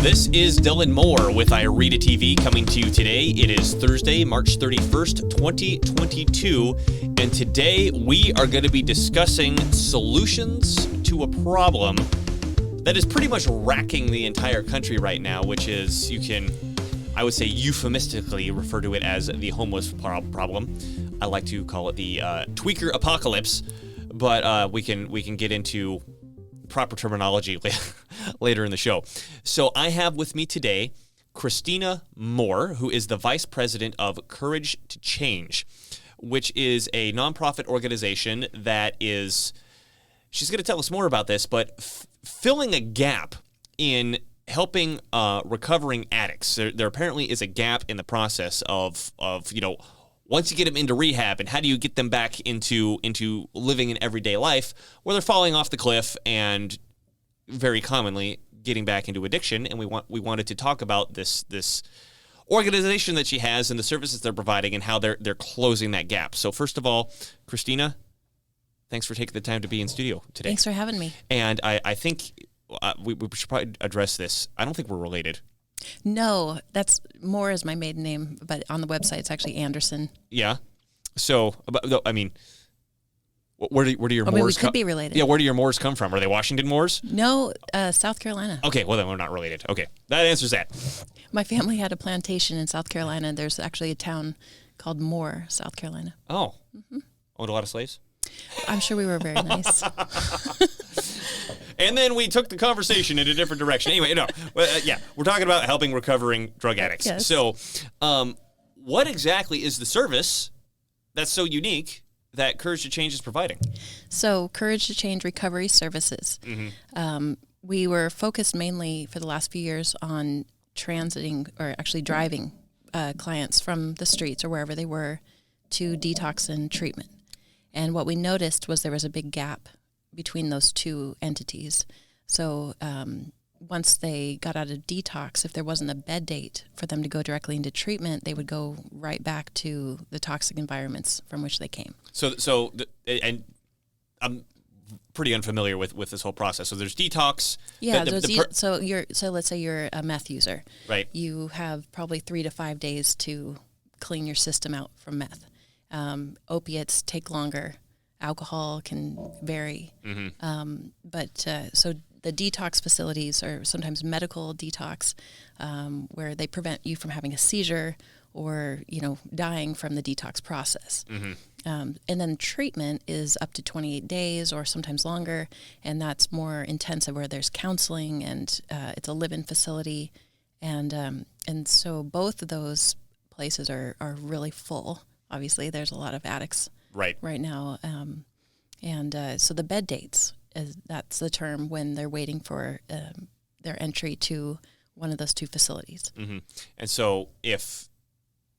This is Dylan Moore with IRETA TV coming to you today. It is Thursday, March 31st, 2022, and today we are going to be discussing solutions to a problem that is pretty much racking the entire country right now, which is, I would say euphemistically refer to it as the homeless problem. I like to call it the tweaker apocalypse, but we can get into proper terminology later in the show. So I have with me today Christina Moore, who is the Vice President of Courage to Change, which is a nonprofit organization that is, she's going to tell us more about this, but filling a gap in helping recovering addicts. There apparently is a gap in the process of once you get them into rehab, and how do you get them back into living an everyday life where they're falling off the cliff and very commonly getting back into addiction. And we wanted to talk about this organization that she has and the services they're providing and how they're closing that gap. So first of all, Christina, thanks for taking the time to be in studio today. Thanks for having me. And I think we should probably address this. I don't think we're related. No, that's Moore is my maiden name, but on the website it's actually Anderson. Yeah. So, I mean, where do your Moores we could be related. Yeah, where do your Moores come from? Are they Washington Moores? No, South Carolina. Okay, well then we're not related. Okay, that answers that. My family had a plantation in South Carolina. There's actually a town called Moore, South Carolina. Oh. Mm-hmm. Owned a lot of slaves? I'm sure we were very nice. And then we took the conversation in a different direction. Anyway, we're talking about helping recovering drug addicts. Yes. So, what exactly is the service that's so unique that Courage to Change is providing? So, Courage to Change Recovery Services. Mm-hmm. We were focused mainly for the last few years on transiting, or actually driving clients from the streets or wherever they were to detox and treatment. And what we noticed was there was a big gap between those two entities. So once they got out of detox, if there wasn't a bed date for them to go directly into treatment, they would go right back to the toxic environments from which they came. And I'm pretty unfamiliar with this whole process. So there's detox. Yeah. So let's say you're a meth user. Right. You have probably 3 to 5 days to clean your system out from meth. Opiates take longer. Alcohol can vary. Mm-hmm. So the detox facilities are sometimes medical detox, where they prevent you from having a seizure or, dying from the detox process. Mm-hmm. And then treatment is up to 28 days or sometimes longer, and that's more intensive where there's counseling and it's a live-in facility. And so both of those places are really full. Obviously, there's a lot of addicts right now. So the bed dates, that's the term when they're waiting for their entry to one of those two facilities. Mm-hmm. And so if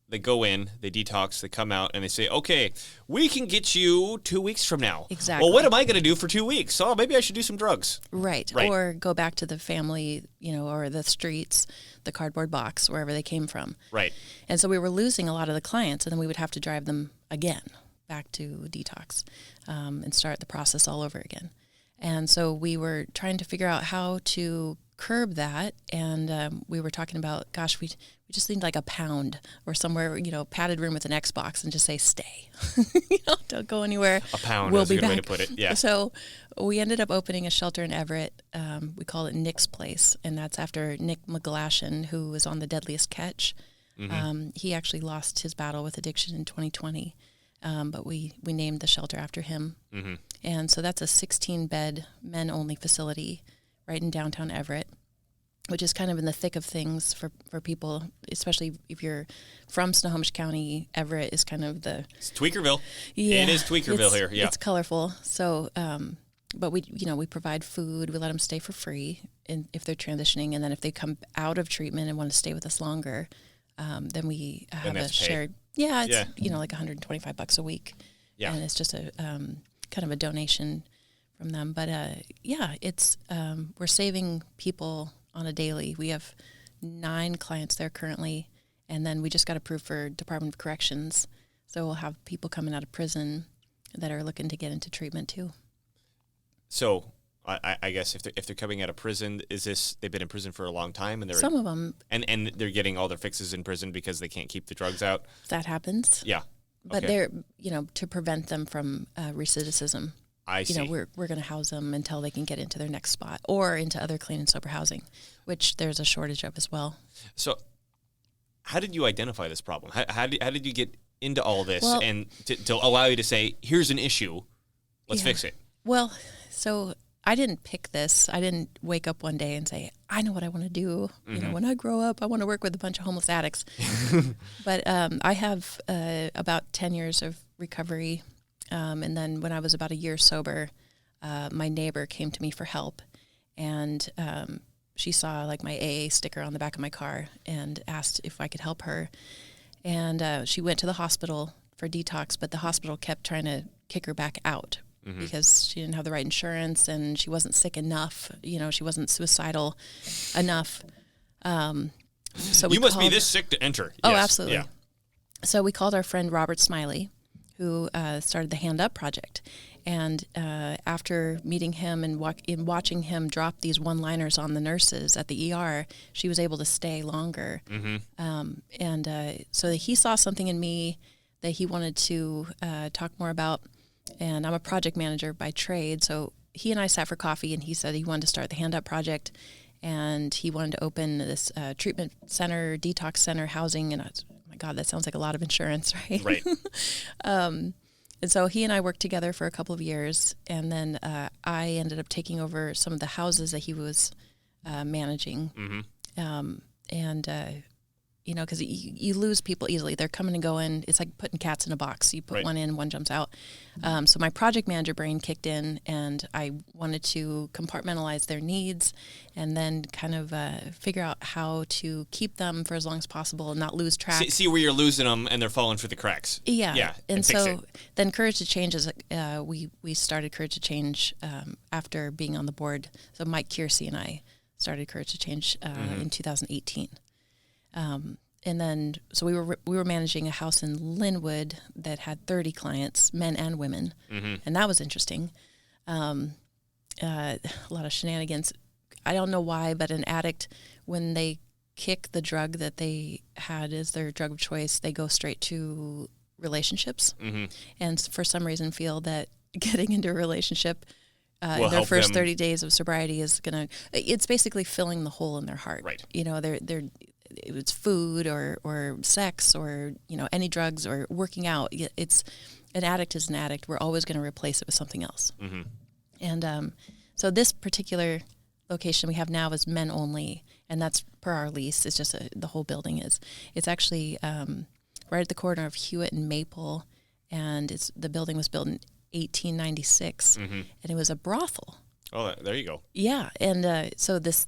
they go in, they detox, they come out, and they say, okay, we can get you 2 weeks from now. Exactly. Well, what am I going to do for 2 weeks? Oh, maybe I should do some drugs. Right. Or go back to the family, or the streets, the cardboard box, wherever they came from. Right. And so we were losing a lot of the clients, and then we would have to drive them again back to detox and start the process all over again. And so we were trying to figure out how to curb that, and we were talking about, gosh, we just need like a pound or somewhere, padded room with an Xbox, and just say stay. Don't go anywhere. A pound we'll is be a good back. way to put it. Yeah. So we ended up opening a shelter in Everett. We call it Nick's Place, and that's after Nick McGlashan, who was on The Deadliest Catch. Mm-hmm. He actually lost his battle with addiction in 2020. But we named the shelter after him. Mm-hmm. And so that's a 16-bed, men-only facility right in downtown Everett, which is kind of in the thick of things for people, especially if you're from Snohomish County. Everett is kind of It's Tweakerville. Yeah. It is Tweakerville here, yeah. It's colorful. So, but we provide food. We let them stay for free if they're transitioning. And then if they come out of treatment and want to stay with us longer, then we have a shared... Yeah, it's like $125 a week. Yeah. And it's just a kind of a donation from them. But it's we're saving people on a daily. We have 9 clients there currently, and then we just got approved for Department of Corrections. So we'll have people coming out of prison that are looking to get into treatment too. So I guess if they're coming out of prison, they've been in prison for a long time, and some of them, and they're getting all their fixes in prison because they can't keep the drugs out. That happens. Yeah, but they're to prevent them from recidivism. I see. We're going to house them until they can get into their next spot or into other clean and sober housing, which there's a shortage of as well. So, how did you identify this problem? How did you get into all this and to allow you to say, here's an issue, let's fix it? Well, so I didn't pick this. I didn't wake up one day and say, I know what I want to do. When I grow up, I want to work with a bunch of homeless addicts. But I have about 10 years of recovery. And then when I was about a year sober, my neighbor came to me for help. And she saw like my AA sticker on the back of my car and asked if I could help her. And she went to the hospital for detox, but the hospital kept trying to kick her back out. Because she didn't have the right insurance and she wasn't sick enough. She wasn't suicidal enough. So you must be this sick to enter. Oh, yes. absolutely. Yeah. So we called our friend Robert Smiley, who started the Hand Up Project. And after meeting him and watching him drop these one-liners on the nurses at the ER, she was able to stay longer. So he saw something in me that he wanted to talk more about. And I'm a project manager by trade, so he and I sat for coffee, and he said he wanted to start the Hand Up Project, and he wanted to open this treatment center, detox center, housing, and I was, oh my God, that sounds like a lot of insurance, right? Right. And so he and I worked together for a couple of years, and then I ended up taking over some of the houses that he was managing. Because you lose people easily. They're coming and going. It's like putting cats in a box. You put one in, one jumps out. So my project manager brain kicked in, and I wanted to compartmentalize their needs and then kind of figure out how to keep them for as long as possible and not lose track. See where you're losing them and they're falling through the cracks. Yeah. And fix so it. then Courage to Change is, we started Courage to Change after being on the board. So Mike Kiersey and I started Courage to Change in 2018. And then, so we were managing a house in Linwood that had 30 clients, men and women, and that was interesting. A lot of shenanigans. I don't know why, but an addict, when they kick the drug that they had as their drug of choice, they go straight to relationships, and for some reason feel that getting into a relationship in their first 30 days of sobriety is it's basically filling the hole in their heart. Right. It's food or sex or any drugs or working out. It's an addict is an addict. We're always going to replace it with something else. And so this particular location we have now is men only, and that's per our lease. It's just the whole building is. It's actually right at the corner of Hewitt and Maple, and the building was built in 1896, and it was a brothel. Oh, there you go. Yeah, and so this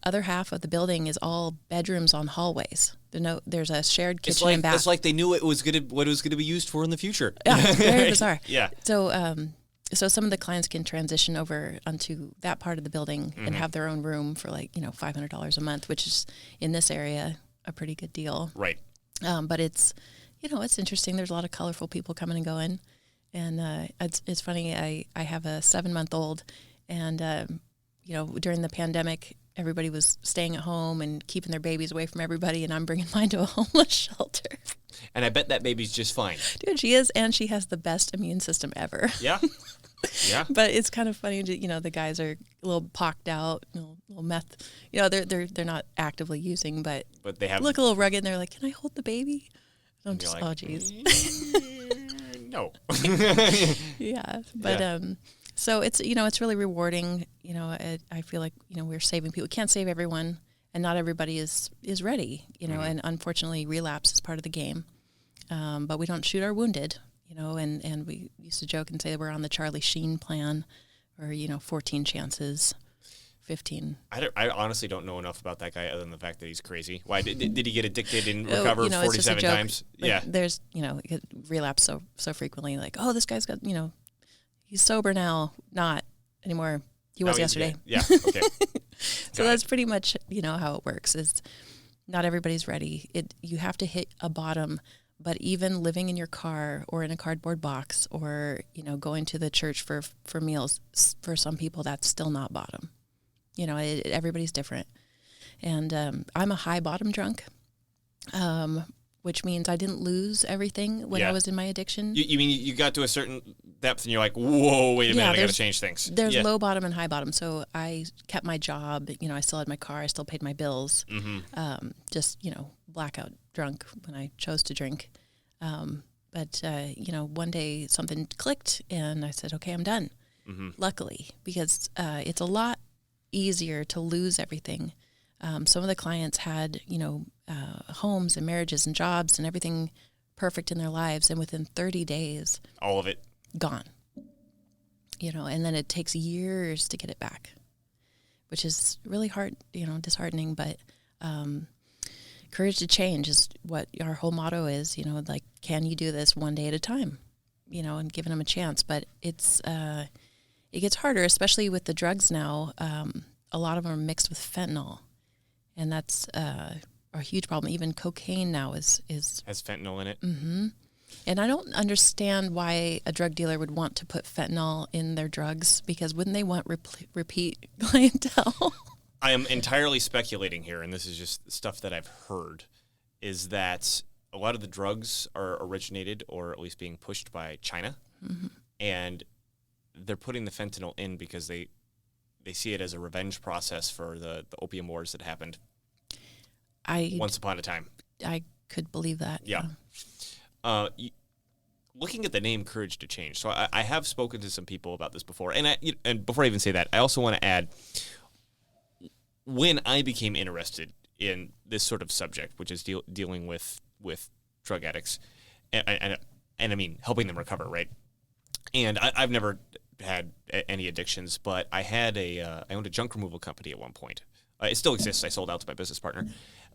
other half of the building is all bedrooms on hallways. There's a shared kitchen and bath. It's like they knew what it was going to be used for in the future. Yeah, it's very bizarre. Yeah. So some of the clients can transition over onto that part of the building and have their own room for $500 a month, which is in this area a pretty good deal. Right. But it's it's interesting. There's a lot of colorful people coming and going, and it's funny. I have a 7-month-old. And, during the pandemic, everybody was staying at home and keeping their babies away from everybody, and I'm bringing mine to a homeless shelter. And I bet that baby's just fine. Dude, she is, and she has the best immune system ever. Yeah? Yeah. But it's kind of funny, the guys are a little pocked out, little meth. They're not actively using, but they have... look a little rugged, and they're like, can I hold the baby? And I'm just, like, oh, geez. No. Yeah, but... So it's it's really rewarding. I feel like we're saving people. We can't save everyone, and not everybody is ready. And unfortunately, relapse is part of the game. But we don't shoot our wounded. And we used to joke and say we're on the Charlie Sheen plan, or 14 chances, 15. I honestly don't know enough about that guy other than the fact that he's crazy. Why did he get addicted and recover 47 times? Yeah, there's relapse so frequently. Like, oh, this guy's got he's sober now, not anymore. He was yesterday. Yeah. Okay. So that's pretty much, how it works is not everybody's ready. You have to hit a bottom But even living in your car or in a cardboard box or, going to the church for meals, for some people, that's still not bottom. Everybody's different. And I'm a high bottom drunk, which means I didn't lose everything when I was in my addiction. You mean you got to a certain depth and you're like, whoa, wait a minute, I got to change things. There's low bottom and high bottom. So I kept my job. I still had my car. I still paid my bills. Just, blackout drunk when I chose to drink. But one day something clicked and I said, okay, I'm done. Luckily, because it's a lot easier to lose everything. Some of the clients had, homes and marriages and jobs and everything perfect in their lives. And within 30 days, all of it gone, and then it takes years to get it back, which is really hard, disheartening, but, courage to change is what our whole motto is, like, can you do this one day at a time, and giving them a chance. But it's, it gets harder, especially with the drugs now. A lot of them are mixed with fentanyl. And that's a huge problem. Even cocaine now has fentanyl in it. Mm-hmm. And I don't understand why a drug dealer would want to put fentanyl in their drugs, because wouldn't they want repeat clientele? I am entirely speculating here, and this is just stuff that I've heard, is that a lot of the drugs are originated or at least being pushed by China, and they're putting the fentanyl in because they see it as a revenge process for the opium wars that happened once upon a time. I could believe that. Yeah. Looking at the name Courage to Change, so I have spoken to some people about this before, and before I even say that, I also want to add, when I became interested in this sort of subject, which is dealing with drug addicts, and I mean helping them recover, right? And I've never had any addictions, but I owned a junk removal company at one point. It still exists. I sold out to my business partner,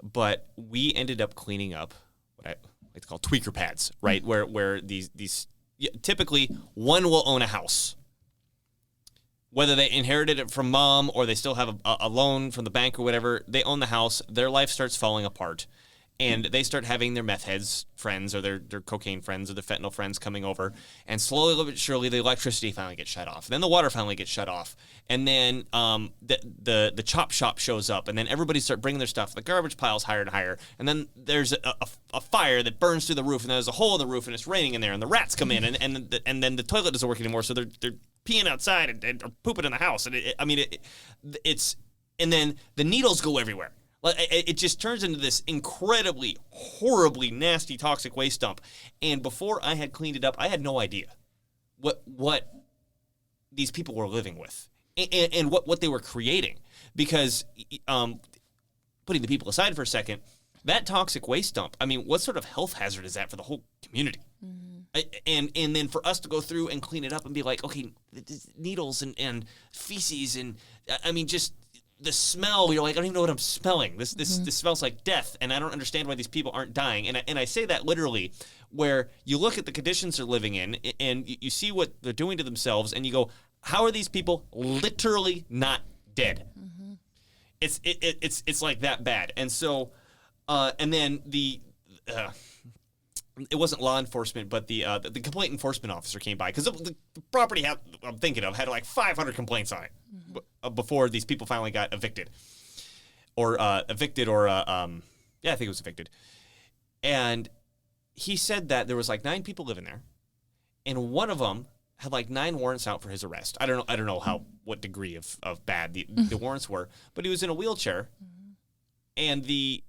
but we ended up cleaning up what I like to call tweaker pads, right? Where these typically one will own a house, whether they inherited it from mom or they still have a loan from the bank or whatever. They own the house. Their life starts falling apart. And they start having their meth heads friends or their cocaine friends or their fentanyl friends coming over. And slowly but surely, the electricity finally gets shut off. Then the water finally gets shut off. And then the chop shop shows up. And then everybody start bringing their stuff. The garbage pile's higher and higher. And then there's a fire that burns through the roof. And there's a hole in the roof. And it's raining in there. And the rats come in. And then the toilet doesn't work anymore. So they're peeing outside and pooping in the house. And it's and then the needles go everywhere. It just turns into this incredibly, horribly nasty toxic waste dump. And before I had cleaned it up, I had no idea what these people were living with and what they were creating. Because putting the people aside for a second, that toxic waste dump, I mean, what sort of health hazard is that for the whole community? And then for us to go through and clean it up and be like, okay, needles and feces and, I mean, just the smell, you're like, I don't even know what I'm smelling. This smells like death, and I don't understand why these people aren't dying. And I say that literally, where you look at the conditions they're living in, and you see what they're doing to themselves, and you go, how are these people literally not dead? It's like that bad. And so, and then it wasn't law enforcement, but the complaint enforcement officer came by, because the property I'm thinking of had like 500 complaints on it before these people finally got evicted, I think it was evicted. And he said that there was like 9 people living there, and one of them had like 9 warrants out for his arrest. I don't know what degree of bad the warrants were, but he was in a wheelchair, and the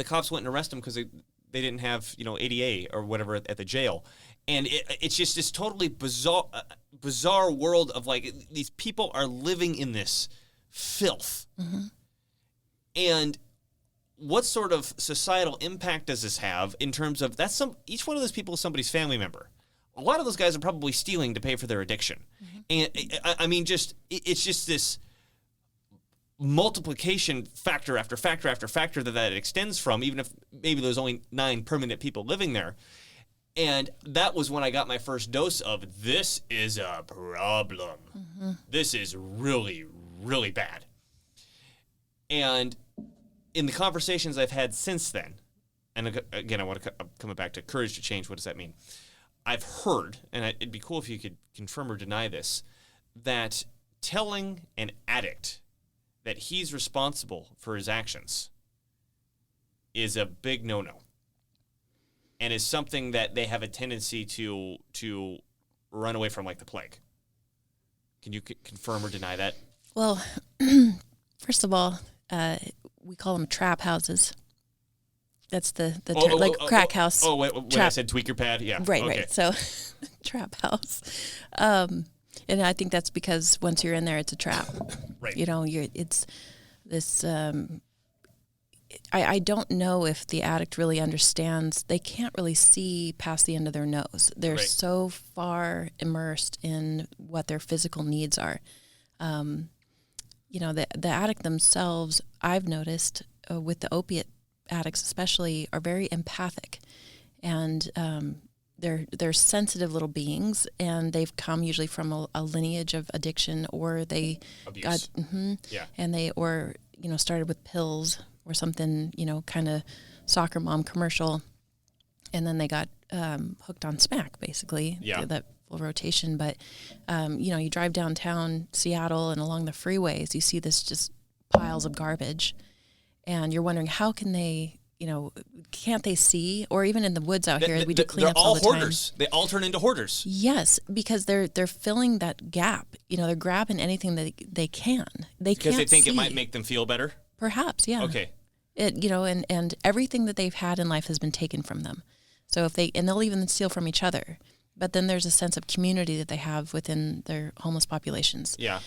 cops went and arrested him because they didn't have, ADA or whatever at the jail. And it's just this totally bizarre world of like, these people are living in this filth. And what sort of societal impact does this have in terms of each one of those people is somebody's family member. A lot of those guys are probably stealing to pay for their addiction. And I mean, it's just this multiplication factor after factor after factor that extends from, even if maybe there's only 9 permanent people living there. And that was when I got my first dose of, this is a problem. This is really, really bad. And in the conversations I've had since then, and again, I want to come back to courage to change. What does that mean? I've heard, and it'd be cool if you could confirm or deny this, that telling an addict that he's responsible for his actions is a big no-no, and is something that they have a tendency to run away from like the plague. Can you confirm or deny that? Well, first of all, we call them trap houses. That's the term, crack house. When I said tweaker pad, yeah. Right, okay. right. So, trap house. And I think that's because once you're in there, it's a trap. Right. You know, it's this. I don't know if the addict really understands. They can't really see past the end of their nose. They're so far immersed in what their physical needs are. You know, the addict themselves, I've noticed with the opiate addicts especially, are very empathic, and they're sensitive little beings, and they've come usually from a lineage of addiction, or they Abuse. And they started with pills or something, kind of soccer mom commercial, and then they got hooked on smack, basically. That full rotation. But you drive downtown Seattle and along the freeways, you see this just piles of garbage, and you're wondering, how can they, can't they see? Or even in the woods out here, we do cleanups all the time. They're all hoarders. They all turn into hoarders. Yes, because they're filling that gap. They're grabbing anything that they can. Because they think it might make them feel better? Perhaps, yeah. Okay. And everything that they've had in life has been taken from them. So they'll even steal from each other. But then there's a sense of community that they have within their homeless populations. Yeah.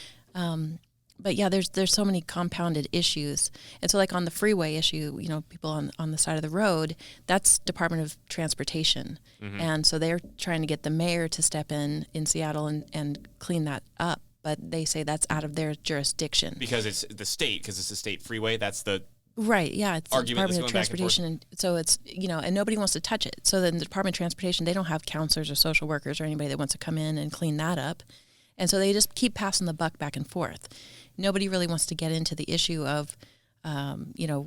But yeah, there's so many compounded issues. And so like on the freeway issue, people on the side of the road, that's Department of Transportation. Mm-hmm. And so they're trying to get the mayor to step in Seattle and clean that up. But they say that's out of their jurisdiction. Because it's the state, because it's a state freeway, that's the right, yeah, it's the Department of Transportation, and so it's, and nobody wants to touch it. So then the Department of Transportation, they don't have counselors or social workers or anybody that wants to come in and clean that up. And so they just keep passing the buck back and forth. Nobody really wants to get into the issue of,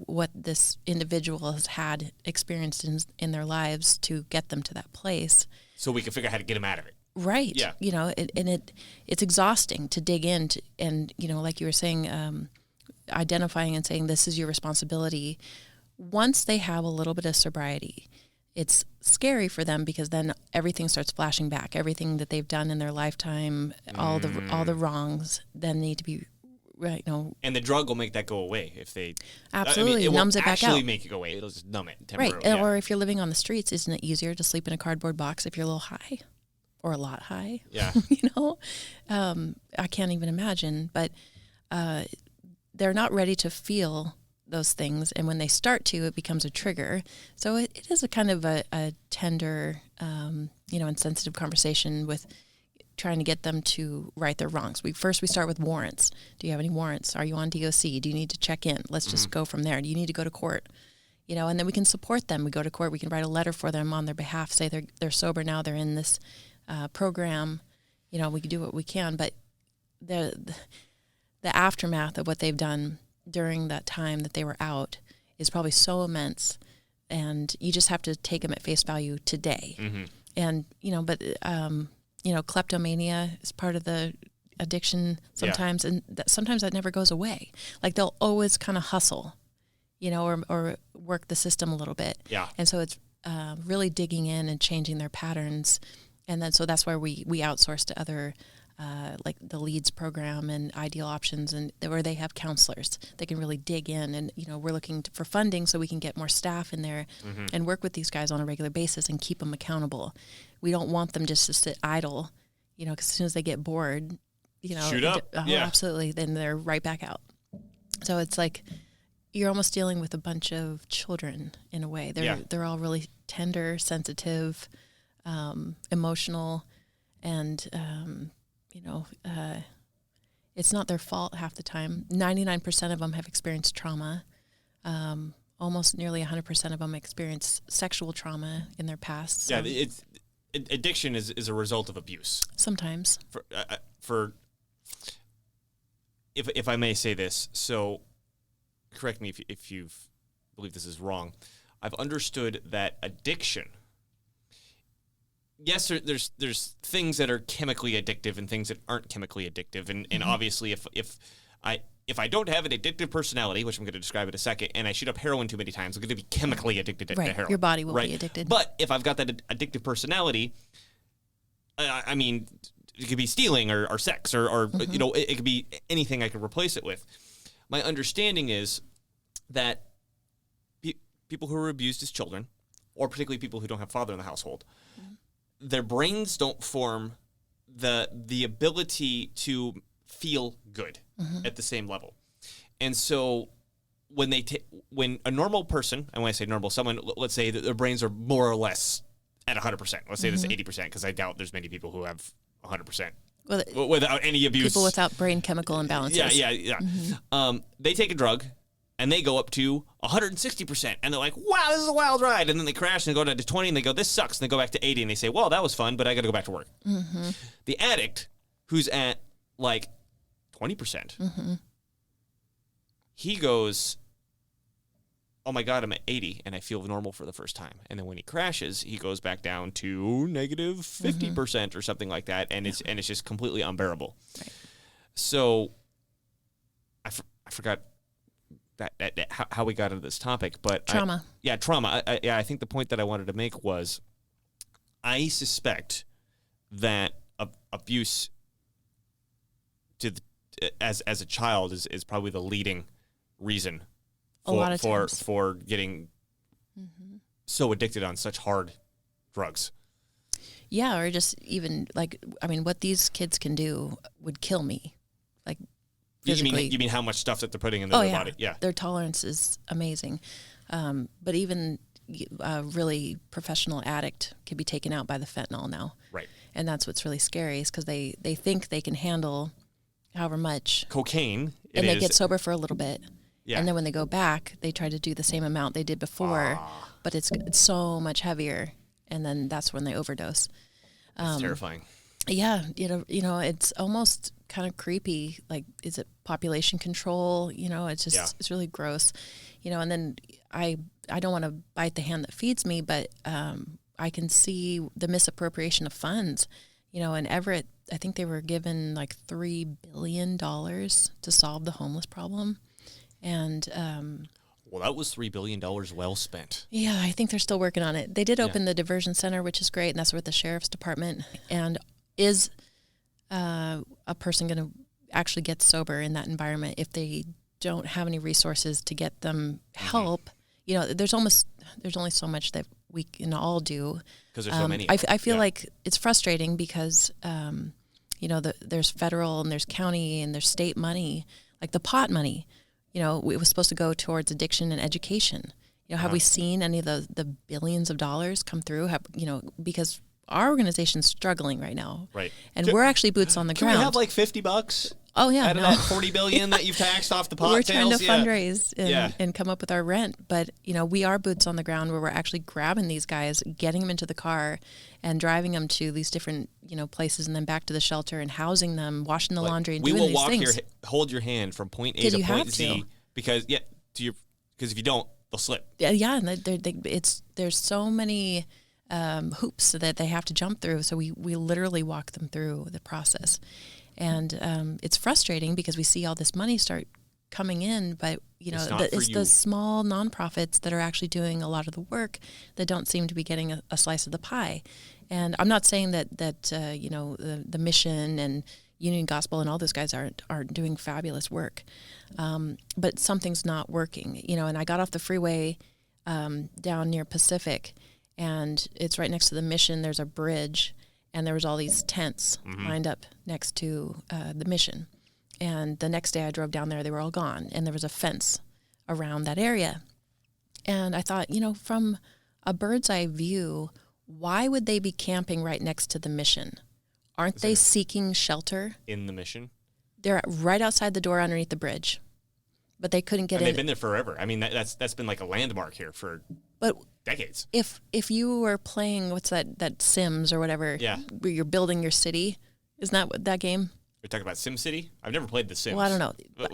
what this individual has had experienced in their lives to get them to that place. So we can figure out how to get them out of it. Right. Yeah. It's exhausting to dig in and, like you were saying, identifying and saying this is your responsibility. Once they have a little bit of sobriety, it's scary for them because then everything starts flashing back. Everything that they've done in their lifetime, all the wrongs, then need to be right. And the drug will make that go away if they absolutely it numbs it back out. Actually, make it go away. It'll just numb it temporarily. Right. Yeah. Or if you're living on the streets, isn't it easier to sleep in a cardboard box if you're a little high? Or a lot high. Yeah. I can't even imagine. But they're not ready to feel those things. And when they start to, it becomes a trigger. So it is a kind of a tender, and sensitive conversation with trying to get them to right their wrongs. We start with warrants. Do you have any warrants? Are you on DOC? Do you need to check in? Let's just go from there. Do you need to go to court? And then we can support them. We go to court. We can write a letter for them on their behalf. Say they're sober now. They're in this program, we can do what we can, but the aftermath of what they've done during that time that they were out is probably so immense, and you just have to take them at face value today. Mm-hmm. And kleptomania is part of the addiction sometimes, and sometimes that never goes away. Like they'll always kind of hustle, or work the system a little bit. Yeah. And so it's really digging in and changing their patterns. And then, so that's where we outsource to other, like the LEADS program and Ideal Options, and where they have counselors. They can really dig in, and we're looking for funding so we can get more staff in there and work with these guys on a regular basis and keep them accountable. We don't want them just to sit idle, because as soon as they get bored, shoot up. Absolutely, then they're right back out. So it's like you're almost dealing with a bunch of children in a way. They're all really tender, sensitive, emotional, and it's not their fault half the time. 99% of them have experienced trauma. Almost nearly 100% of them experience sexual trauma in their past. So. Yeah, addiction is a result of abuse. Sometimes. If I may say this, so correct me if you believe this is wrong. I've understood that addiction. Yes, there's things that are chemically addictive and things that aren't chemically addictive, and obviously if I don't have an addictive personality, which I'm going to describe in a second, and I shoot up heroin too many times, I'm going to be chemically addicted to heroin. Your body will be addicted. But if I've got that addictive personality, I mean, it could be stealing or sex or you know, it could be anything I could replace it with. My understanding is that people who are abused as children, or particularly people who don't have a father in the household, their brains don't form the ability to feel good at the same level. And so when when a normal person, and when I say normal, someone, let's say that their brains are more or less at 100%. Let's say this is 80%, because I doubt there's many people who have 100% without any abuse. People without brain chemical imbalances. Yeah. They take a drug, and they go up to 160%, and they're like, wow, this is a wild ride. And then they crash, and they go down to 20, and they go, this sucks. And they go back to 80, and they say, well, that was fun, but I got to go back to work. The addict, who's at like 20%, he goes, oh my God, I'm at 80, and I feel normal for the first time. And then when he crashes, he goes back down to negative 50% or something like that, and it's just completely unbearable. Right. So I forgot how we got into this topic, but trauma. Trauma. I think the point that I wanted to make was, I suspect that abuse as a child is probably the leading reason for getting so addicted on such hard drugs. Yeah, or just even what these kids can do would kill me. Like, physically. You mean how much stuff that they're putting in their body? Yeah. Their tolerance is amazing. But even a really professional addict can be taken out by the fentanyl now. Right. And that's what's really scary, is because they think they can handle however much. Cocaine. And they get sober for a little bit. Yeah. And then when they go back, they try to do the same amount they did before, but it's so much heavier. And then that's when they overdose. That's terrifying. Yeah, it's almost kind of creepy. Like, is it population control? It's just it's really gross. And then I don't want to bite the hand that feeds me, but I can see the misappropriation of funds. In Everett, I think they were given like $3 billion to solve the homeless problem, and well, that was $3 billion well spent. Yeah, I think they're still working on it. They did open the diversion center, which is great, and that's with the sheriff's department. And is a person going to actually get sober in that environment if they don't have any resources to get them help? There's only so much that we can all do. Because there's so many. I feel like it's frustrating because, there's federal and there's county and there's state money, like the pot money. It was supposed to go towards addiction and education. Have we seen any of the billions of dollars come through? Because our organization's struggling right now. Right. And we're actually boots on the ground. Can we have like $50? Oh, yeah. Out of that $40 billion that you've taxed off the pot We're sales? trying to fundraise and come up with our rent. But, we are boots on the ground where we're actually grabbing these guys, getting them into the car and driving them to these different, places and then back to the shelter and housing them, washing the laundry and doing these things. We will hold your hand from point A to point Z. Because, if you don't, they'll slip. Yeah, and there's so many hoops that they have to jump through. So we literally walk them through the process. And it's frustrating because we see all this money start coming in, but it's the small nonprofits that are actually doing a lot of the work that don't seem to be getting a slice of the pie. And I'm not saying that the mission and Union Gospel and all those guys aren't doing fabulous work, but something's not working. And I got off the freeway down near Pacific, and it's right next to the mission. There's a bridge. And there was all these tents lined up next to the mission. And the next day I drove down there, they were all gone. And there was a fence around that area. And I thought, from a bird's eye view, why would they be camping right next to the mission? Aren't they seeking shelter? In the mission? They're right outside the door underneath the bridge. But they couldn't get in. They've been there forever. I mean, that's been like a landmark here for decades. If you were playing, what's that Sims or whatever, where you're building your city, isn't that what that game? We're talking about SimCity? I've never played The Sims. Well, I don't know.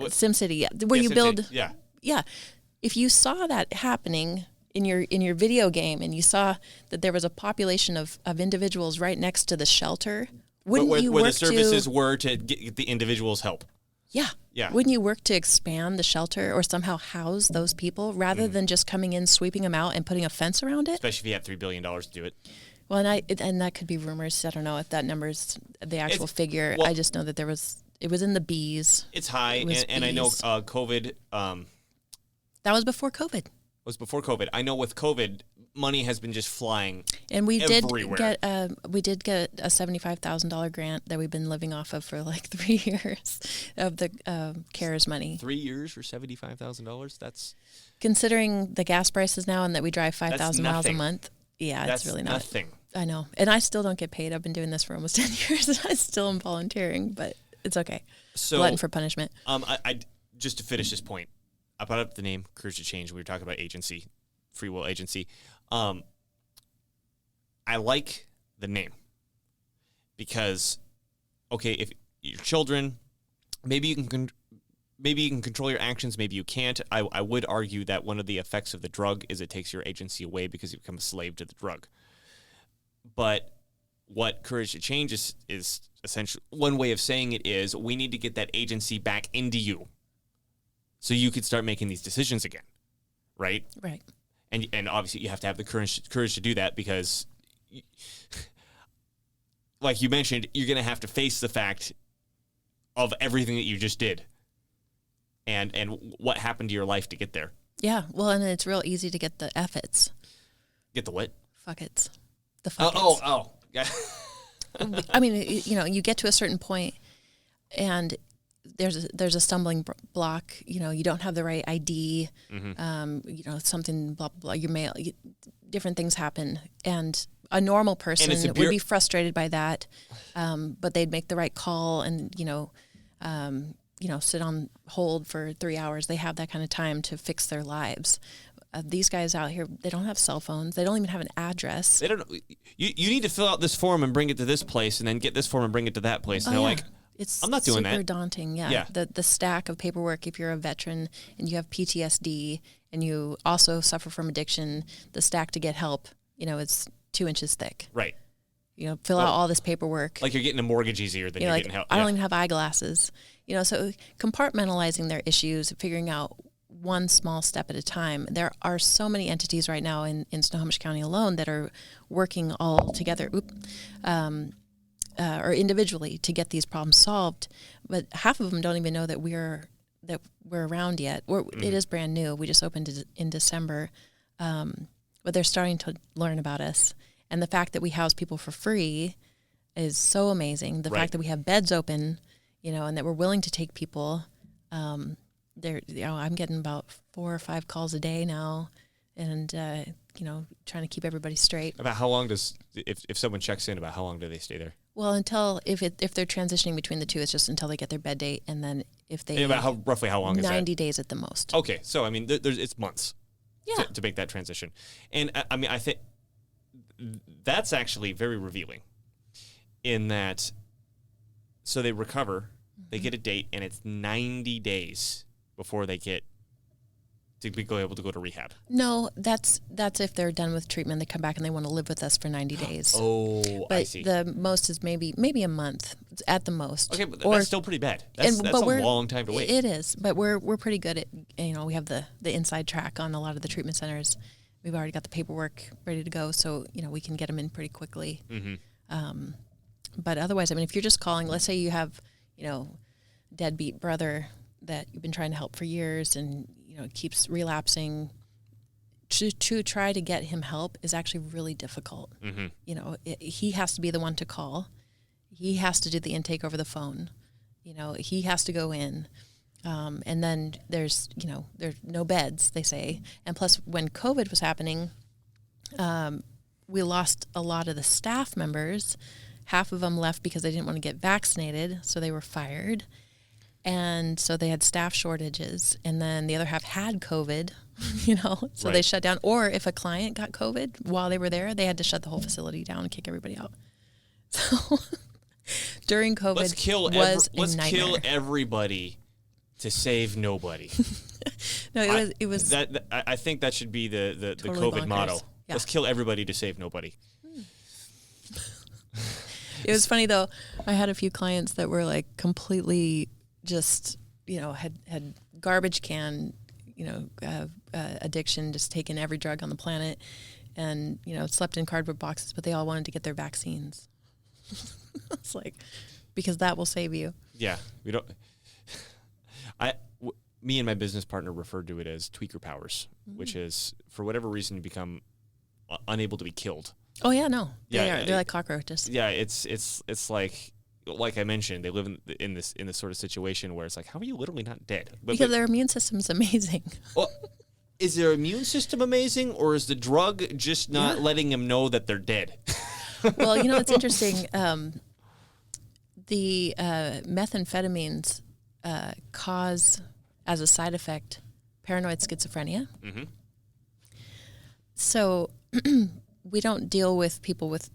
SimCity, where you build. Yeah. Yeah. If you saw that happening in your video game and you saw that there was a population of individuals right next to the shelter, wouldn't you where work the services were to get the individuals help? Yeah. Yeah. Wouldn't you work to expand the shelter or somehow house those people rather than just coming in, sweeping them out, and putting a fence around it? Especially if you have $3 billion to do it. Well, and that could be rumors. I don't know if that number's the actual figure. I just know that it was in the B's. It's high, and I know COVID. That was before COVID. Was before COVID. I know with COVID, money has been just flying. And we everywhere. did get a $75,000 grant that we've been living off of for like 3 years of the CARES money. 3 years for $75,000. That's considering the gas prices now and that we drive 5,000 miles a month. Yeah, that's it's really nothing. I know, and I still don't get paid. I've been doing this for almost 10 years, and I still am volunteering, but it's okay. So, glutton for punishment. I just to finish this point, I brought up the name Courage to Change. We were talking about agency, free will agency. I like the name because, okay, if your children, maybe you can control your actions, maybe you can't. I would argue that one of the effects of the drug is it takes your agency away because you become a slave to the drug. But what Courage to Change is essentially, one way of saying it is, we need to get that agency back into you so you could start making these decisions again, right? Right. And obviously you have to have the courage to do that because, like you mentioned, you're going to have to face the fact of everything that you just did and what happened to your life to get there. Yeah, well, and it's real easy to get the F-its. Get the what? Fuck-its. The fuck-its. Oh. I mean, you get to a certain point and there's a stumbling block. You don't have the right ID. Mm-hmm. Something blah blah. Your mail. Different things happen, and a normal person would be frustrated by that. But they'd make the right call, and sit on hold for 3 hours. They have that kind of time to fix their lives. These guys out here, they don't have cell phones. They don't even have an address. They don't. You need to fill out this form and bring it to this place, and then get this form and bring it to that place. And they're like, I'm not doing that. It's super daunting, yeah. The stack of paperwork, if you're a veteran and you have PTSD and you also suffer from addiction, the stack to get help, it's 2 inches thick. Right. Fill out all this paperwork. Like you're getting a mortgage easier than you're getting help. I don't even have eyeglasses. So compartmentalizing their issues, figuring out one small step at a time. There are so many entities right now in Snohomish County alone that are working all together. Or individually to get these problems solved, but half of them don't even know that we're around yet. It is brand new. We just opened in December, but they're starting to learn about us. And the fact that we house people for free is so amazing. The fact that we have beds open, and that we're willing to take people. I'm getting about 4 or 5 calls a day now, and trying to keep everybody straight. About how long if someone checks in, about how long do they stay there? Well, until if they're transitioning between the two, it's just until they get their bed date, and then if they roughly how long is that? 90 days at the most. Okay, so I mean, it's months. Yeah. To make that transition, and I mean, I think that's actually very revealing. In that, so they recover, they get a date, and it's 90 days before they get to be able to go to rehab. No, that's if they're done with treatment, they come back and they want to live with us for 90 days. Oh, but I see. The most is maybe a month at the most. Okay, but that's still pretty bad. That's a long time to wait. It is, but we're pretty good at, we have the inside track on a lot of the treatment centers. We've already got the paperwork ready to go, so, we can get them in pretty quickly. Mm-hmm. But otherwise, I mean, if you're just calling, let's say you have, deadbeat brother that you've been trying to help for years and, keeps relapsing, to try to get him help is actually really difficult. Mm-hmm. He has to be the one to call. He has to do the intake over the phone. He has to go in. And then there's no beds, they say. And plus, when COVID was happening, we lost a lot of the staff members. Half of them left because they didn't want to get vaccinated, so they were fired. And so they had staff shortages, and then the other half had COVID, so They shut down. Or if a client got COVID while they were there, they had to shut the whole facility down and kick everybody out. So during COVID, let's kill everybody to save nobody. No, it was that I think that should be the totally COVID bonkers. motto. Yeah. Let's kill everybody to save nobody. It was funny though. I had a few clients that were like completely just, had garbage can, addiction, just taking every drug on the planet, and slept in cardboard boxes, but they all wanted to get their vaccines. It's like, because that will save you. Yeah, we don't. Me and my business partner referred to it as tweaker powers, which is for whatever reason you become unable to be killed. Oh yeah, no, they're like cockroaches. Yeah, it's like I mentioned, they live in this sort of situation where it's like, how are you literally not dead? Because their immune system's amazing. Well, is their immune system amazing, or is the drug just not letting them know that they're dead? Well, it's interesting. The methamphetamines cause, as a side effect, paranoid schizophrenia. Mm-hmm. So we don't deal with people with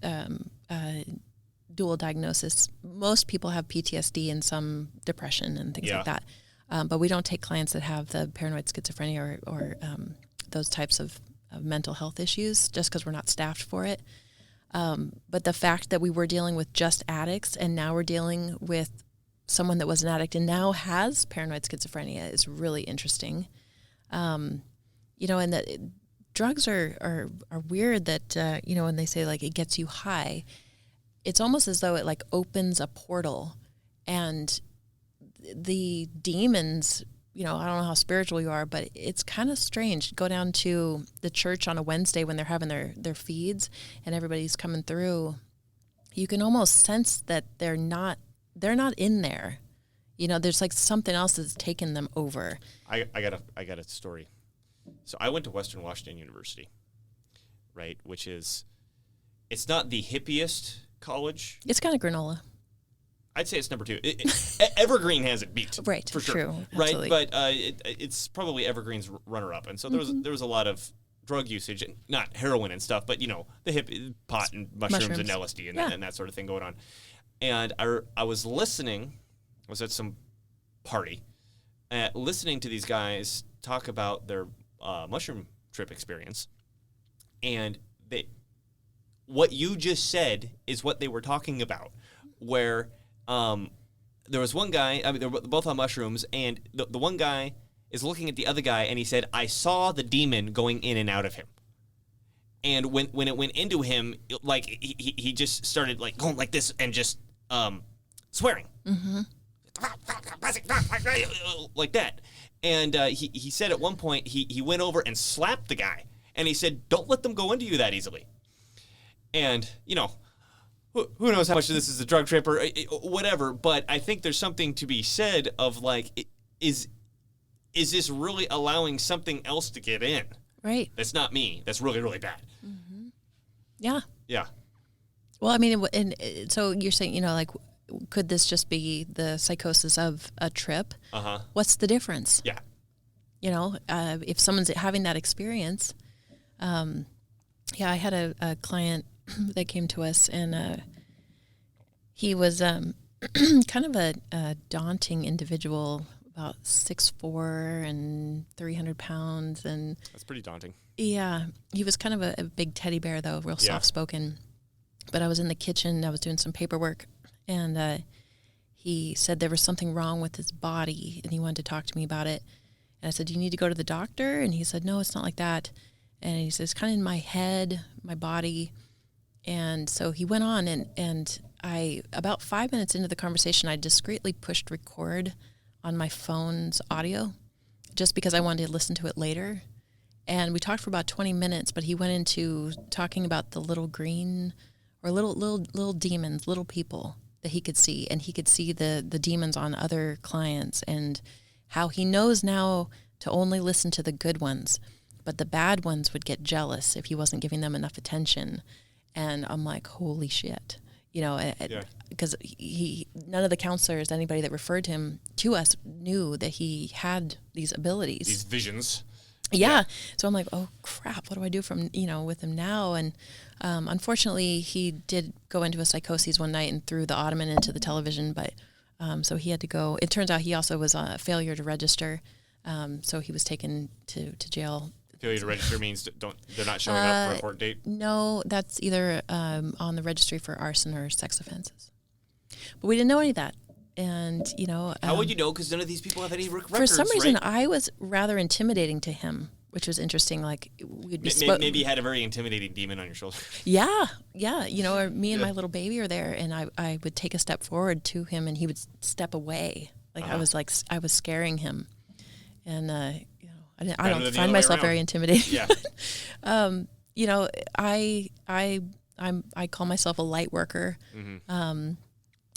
dual diagnosis. Most people have PTSD and some depression and things like that. But we don't take clients that have the paranoid schizophrenia or those types of mental health issues just because we're not staffed for it. But the fact that we were dealing with just addicts and now we're dealing with someone that was an addict and now has paranoid schizophrenia is really interesting. And that drugs are weird that, when they say like it gets you high, it's almost as though it like opens a portal and the demons, I don't know how spiritual you are, but it's kind of strange. Go down to the church on a Wednesday when they're having their feeds and everybody's coming through. You can almost sense that they're not in there. There's like something else that's taken them over. I got a story. So I went to Western Washington University, right? Which is, it's not the hippiest college. It's kind of granola. I'd say it's number 2. Evergreen has it beat, right? For sure, true, right? absolutely. But it's probably Evergreen's runner-up, and so there was a lot of drug usage, not heroin and stuff, but the hip pot and mushrooms. And LSD and that sort of thing going on. And I was listening. I was at some party, listening to these guys talk about their mushroom trip experience, and what you just said is what they were talking about, where there was one guy, they were both on mushrooms, and the one guy is looking at the other guy, and he said, I saw the demon going in and out of him. And when it went into him, like he just started like going like this and just swearing. Mm-hmm. Like that. And he said at one point he went over and slapped the guy, and he said, don't let them go into you that easily. And, who knows how much of this is a drug trip or whatever, but I think there's something to be said of like, is this really allowing something else to get in? Right. That's not me. That's really, really bad. Mm-hmm. Yeah. Yeah. Well, I mean, and so you're saying, like, could this just be the psychosis of a trip? Uh-huh. What's the difference? Yeah. If someone's having that experience, I had a client that came to us, and he was kind of a daunting individual, about 6'4" and 300 pounds, and that's pretty daunting. Yeah, he was kind of a big teddy bear, though, real soft-spoken. But I was in the kitchen, I was doing some paperwork, and he said there was something wrong with his body, and he wanted to talk to me about it. And I said, do you need to go to the doctor? And he said, no, it's not like that. And he says, kind of in my head, my body. And so he went on, and I, about 5 minutes into the conversation, I discreetly pushed record on my phone's audio just because I wanted to listen to it later. And we talked for about 20 minutes, but he went into talking about the little green or little demons, little people that he could see. And he could see the demons on other clients, and how he knows now to only listen to the good ones, but the bad ones would get jealous if he wasn't giving them enough attention. And I'm like, holy shit, because none of the counselors, anybody that referred him to us, knew that he had these abilities, these visions. Yeah. So I'm like, oh crap, what do I do with him now? And unfortunately, he did go into a psychosis one night and threw the ottoman into the television, but so he had to go. It turns out he also was a failure to register. So he was taken to jail. Failure to register means they're not showing up for a court date? No, that's either on the registry for arson or sex offenses. But we didn't know any of that. And, how would you know? Because none of these people have any records, for some reason, right? I was rather intimidating to him, which was interesting. Like, we'd be maybe you had a very intimidating demon on your shoulder. Yeah. Or me and my little baby are there, and I would take a step forward to him, and he would step away. Like, I was scaring him. And, I don't find myself very intimidating. Yeah. I call myself a light worker. Mm-hmm.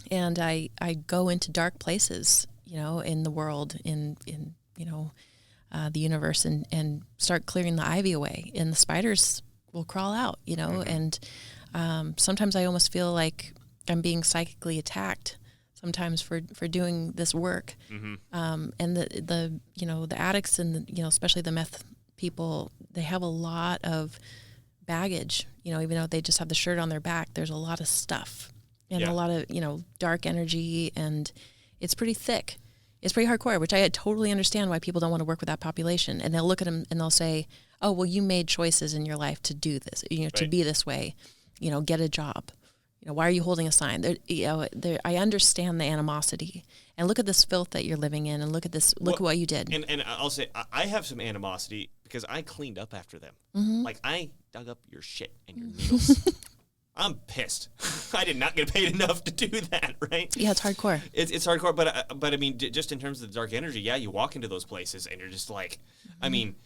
And I go into dark places, in the world, in the universe, and start clearing the ivy away, and the spiders will crawl out, Mm-hmm. and sometimes I almost feel like I'm being psychically attacked sometimes for doing this work. Mm-hmm. And the addicts and especially the meth people, they have a lot of baggage, even though they just have the shirt on their back, there's a lot of stuff. And a lot of, dark energy, and it's pretty thick. It's pretty hardcore, which I totally understand why people don't want to work with that population. And they'll look at them and they'll say, oh, well, you made choices in your life to do this, to be this way, get a job. Why are you holding a sign? I understand the animosity. And look at this filth that you're living in, and look at what you did. And I'll say, I have some animosity because I cleaned up after them. Mm-hmm. Like, I dug up your shit and your needles. I'm pissed. I did not get paid enough to do that, right? Yeah, it's hardcore. It's hardcore, but I mean, just in terms of the dark energy, yeah, you walk into those places and you're just like, Mm-hmm. I mean,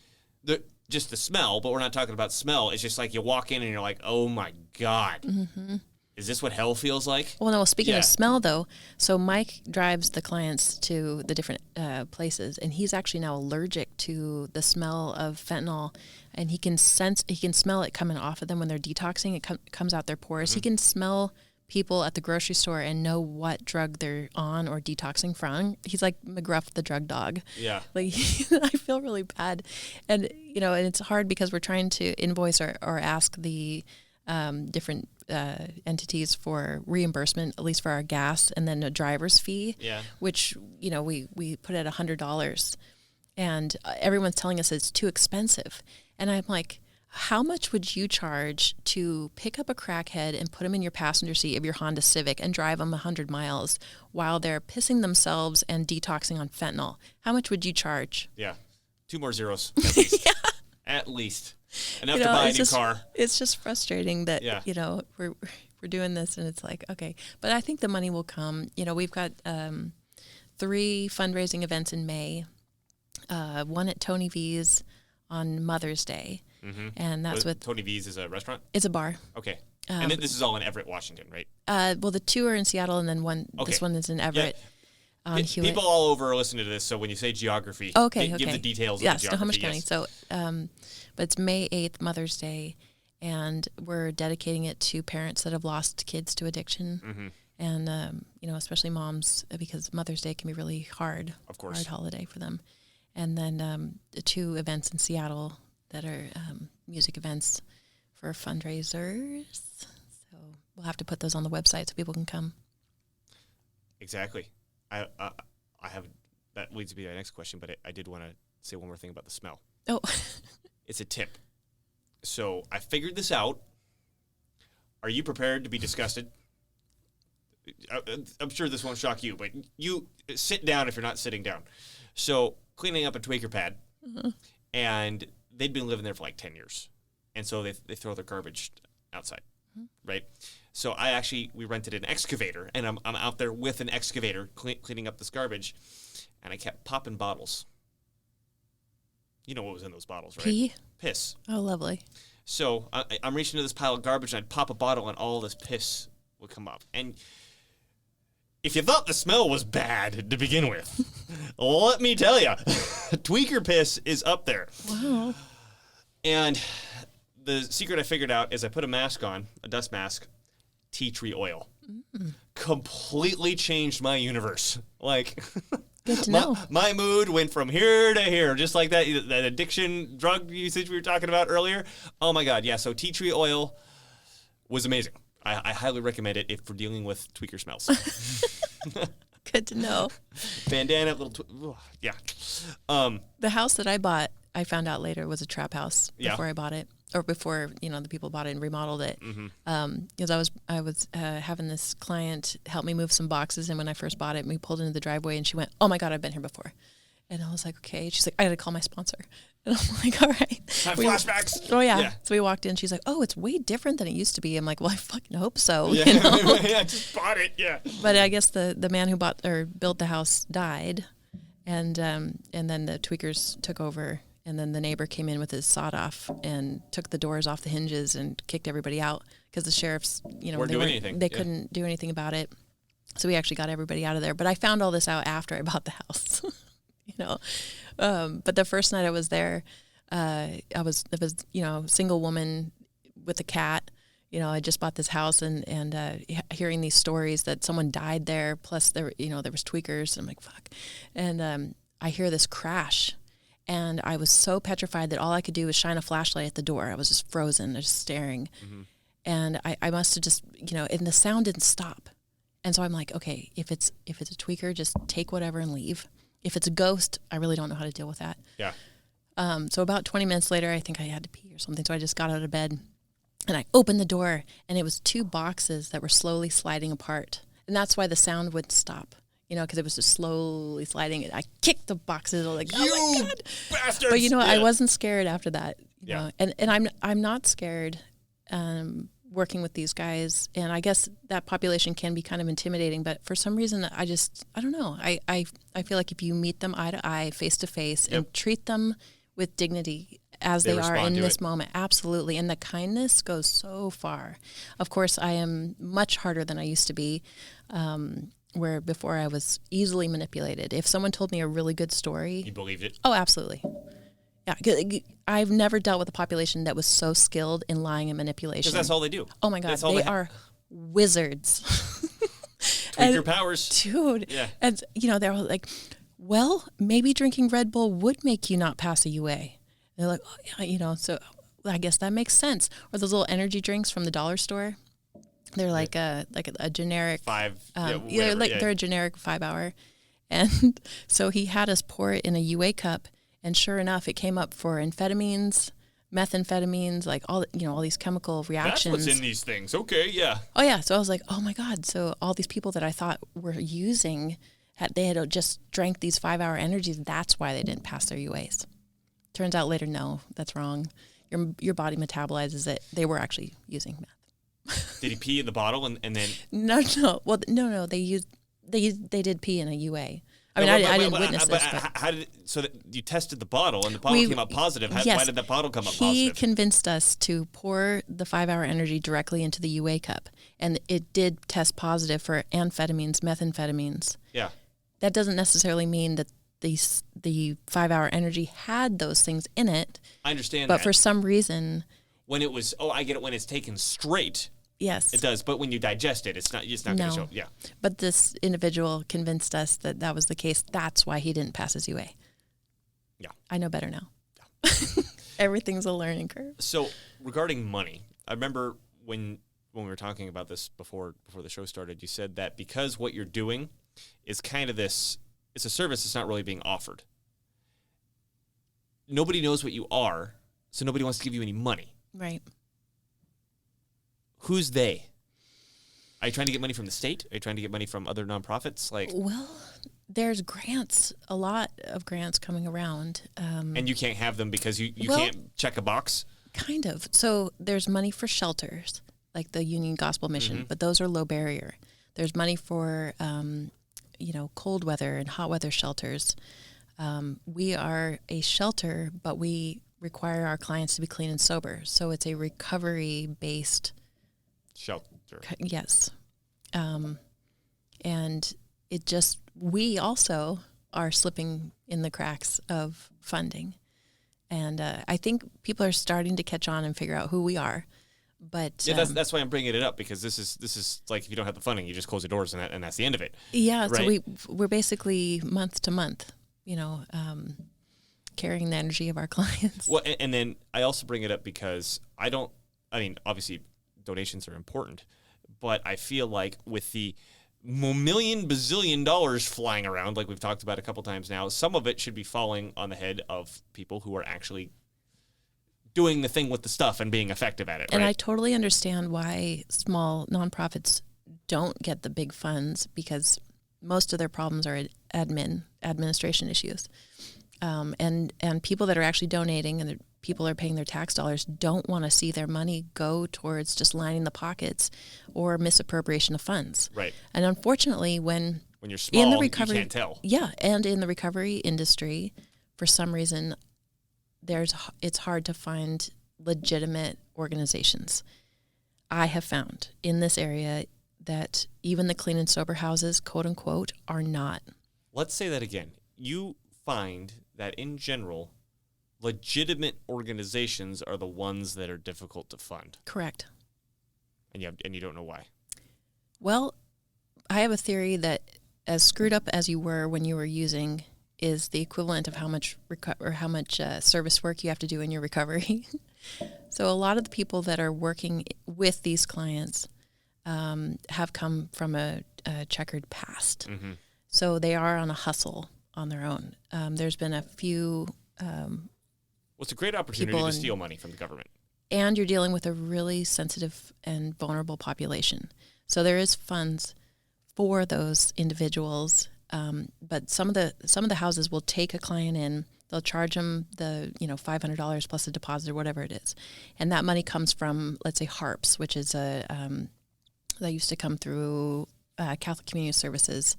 just the smell, but we're not talking about smell. It's just like you walk in and you're like, oh my God. Mm-hmm. Is this what hell feels like? Well, no, speaking of smell, though, so Mike drives the clients to the different places, and he's actually now allergic to the smell of fentanyl, and he can smell it coming off of them when they're detoxing. It comes out their pores. Mm-hmm. He can smell people at the grocery store and know what drug they're on or detoxing from. He's like McGruff the drug dog. Yeah. Like, I feel really bad. And, and it's hard because we're trying to invoice or ask the different entities for reimbursement, at least for our gas, and then a driver's fee, which, we put at $100. And everyone's telling us it's too expensive. And I'm like, how much would you charge to pick up a crackhead and put him in your passenger seat of your Honda Civic and drive them 100 miles while they're pissing themselves and detoxing on fentanyl? How much would you charge? Yeah. 2 more zeros, at least. At least. Enough to buy a new car. It's just frustrating that, we're doing this, and it's like, okay. But I think the money will come. We've got 3 fundraising events in May, one at Tony V's on Mother's Day. Mm-hmm. And that's with Tony V's is a restaurant? It's a bar. Okay. And this is all in Everett, Washington, right? Well, the 2 are in Seattle, and then this one is in Everett. On Hewitt. People all over are listening to this, so when you say geography, give the details of the geography. Snohomish County. So, but it's May 8th, Mother's Day, and we're dedicating it to parents that have lost kids to addiction. Mm-hmm. And, especially moms, because Mother's Day can be really hard. Of course. Hard holiday for them. And then the 2 events in Seattle that are music events for fundraisers. So we'll have to put those on the website so people can come. Exactly. I have, that leads me to my next question, but I did want to say one more thing about the smell. Oh. It's a tip. So I figured this out. Are you prepared to be disgusted? I'm sure this won't shock you, but you sit down if you're not sitting down. So cleaning up a tweaker pad, and they'd been living there for like 10 years. And so they throw their garbage outside, right? So we rented an excavator, and I'm out there with an excavator cleaning up this garbage, and I kept popping bottles. You know what was in those bottles, right? Pee? Piss. Oh, lovely. So I'm reaching into this pile of garbage, and I'd pop a bottle, and all this piss would come up. And if you thought the smell was bad to begin with, let me tell you, tweaker piss is up there. Wow. And the secret I figured out is I put a mask on, a dust mask, tea tree oil. Completely changed my universe. Like, good to know. My mood went from here to here, just like that addiction drug usage we were talking about earlier. Oh my God, yeah. So tea tree oil was amazing. I highly recommend it if we're dealing with tweaker smells. Good to know. Bandana, yeah. The house that I bought, I found out later was a trap house Yeah. before I bought it, or before the people bought it and remodeled it. Because I was having this client help me move some boxes, and when I first bought it, we pulled into the driveway, and she went, "Oh my God, I've been here before." And I was like, "Okay." She's like, "I got to call my sponsor." And I'm like, "All right." Have flashbacks. Oh yeah. So we walked in. She's like, "Oh, it's way different than it used to be." I'm like, "Well, I fucking hope so." Yeah, You know? yeah, just bought it. Yeah. But I guess the man who bought or built the house died, and then the tweakers took over, and then the neighbor came in with his sawed off and took the doors off the hinges and kicked everybody out because the sheriffs, they couldn't do anything about it. So we actually got everybody out of there. But I found all this out after I bought the house, But the first night I was there, it was single woman with a cat. I just bought this house and hearing these stories that someone died there. Plus there was tweakers. And I'm like, fuck. And I hear this crash, and I was so petrified that all I could do was shine a flashlight at the door. I was just frozen, just staring. Mm-hmm. And I must have just, and the sound didn't stop. And so I'm like, okay, if it's a tweaker, just take whatever and leave. If it's a ghost, I really don't know how to deal with that. Yeah. So about 20 minutes later, I think I had to pee or something. So I just got out of bed and I opened the door, and it was 2 boxes that were slowly sliding apart. And that's why the sound wouldn't stop, because it was just slowly sliding. I kicked the boxes. I was like, oh my God. Bastards! But I wasn't scared after that. You know? And I'm not scared working with these guys. And I guess that population can be kind of intimidating, but for some reason I don't know. I feel like if you meet them eye to eye, face to face, and treat them with dignity as they are in this moment, absolutely. And the kindness goes so far. Of course, I am much harder than I used to be, where before I was easily manipulated. If someone told me a really good story, you believed it? Oh, absolutely. Yeah, I've never dealt with a population that was so skilled in lying and manipulation. Because that's all they do. Oh my God, they are wizards. Tweaker powers. Dude. Yeah. And, they're like, well, maybe drinking Red Bull would make you not pass a UA. And they're like, oh, yeah, so I guess that makes sense. Or those little energy drinks from the dollar store. They're like a generic. They're a generic 5-hour. And so he had us pour it in a UA cup. And sure enough, it came up for amphetamines, methamphetamines, like all these chemical reactions. That's what's in these things. Okay, yeah. Oh yeah. So I was like, oh my God. So all these people that I thought were using, they had just drank these 5-hour energies. That's why they didn't pass their UAs. Turns out later, no, that's wrong. Your body metabolizes it. They were actually using meth. Did he pee in the bottle and then? No. Well, no. They did pee in a UA. I mean, I didn't witness this. But how did so that you tested the bottle and the bottle came up positive? Yes, why did that bottle come up positive? He convinced us to pour the 5-hour energy directly into the UA cup, and it did test positive for amphetamines, methamphetamines. Yeah. That doesn't necessarily mean that the 5-hour energy had those things in it. I understand but that. For some reason, when it was, I get it. When it's taken straight. Yes. It does, but when you digest it, it's not going to show. Yeah. But this individual convinced us that was the case. That's why he didn't pass his UA. Yeah. I know better now. Yeah. Everything's a learning curve. So regarding money, I remember when we were talking about this before the show started, you said that because what you're doing is kind of it's a service that's not really being offered. Nobody knows what you are, so nobody wants to give you any money. Right. Who's they? Are you trying to get money from the state? Are you trying to get money from other nonprofits? Well, there's grants, a lot of grants coming around. And you can't have them because you can't check a box? Kind of. So there's money for shelters, like the Union Gospel Mission, but those are low barrier. There's money for, cold weather and hot weather shelters. We are a shelter, but we require our clients to be clean and sober. So it's a recovery-based shelter. Yes. And we also are slipping in the cracks of funding. And I think people are starting to catch on and figure out who we are. But yeah, that's why I'm bringing it up, because this is like, if you don't have the funding, you just close the doors and that's the end of it. Yeah. Right? So we're basically month to month, carrying the energy of our clients. Well, and then I also bring it up because obviously donations are important, but I feel like with the million bazillion dollars flying around, like we've talked about a couple times now. Some of it should be falling on the head of people who are actually doing the thing with the stuff and being effective at it. And right? I totally understand why small nonprofits don't get the big funds, because most of their problems are administration issues. And people that are actually donating and the people are paying their tax dollars don't want to see their money go towards just lining the pockets or misappropriation of funds. Right. And unfortunately, when you're small, in the recovery, you can't tell. Yeah, and in the recovery industry, for some reason, it's hard to find legitimate organizations. I have found in this area that even the clean and sober houses, quote unquote, are not. Let's say that again. You find that in general, legitimate organizations are the ones that are difficult to fund. Correct. And you don't know why. Well, I have a theory that as screwed up as you were when you were using is the equivalent of how much service work you have to do in your recovery. So a lot of the people that are working with these clients have come from a checkered past. Mm-hmm. So they are on a hustle on their own. There's been a few... it's a great opportunity to steal money from the government. And you're dealing with a really sensitive and vulnerable population. So there is funds for those individuals, but some of the houses will take a client in. They'll charge them the $500 plus a deposit or whatever it is, and that money comes from, let's say, HARPS, which is that used to come through Catholic Community Services.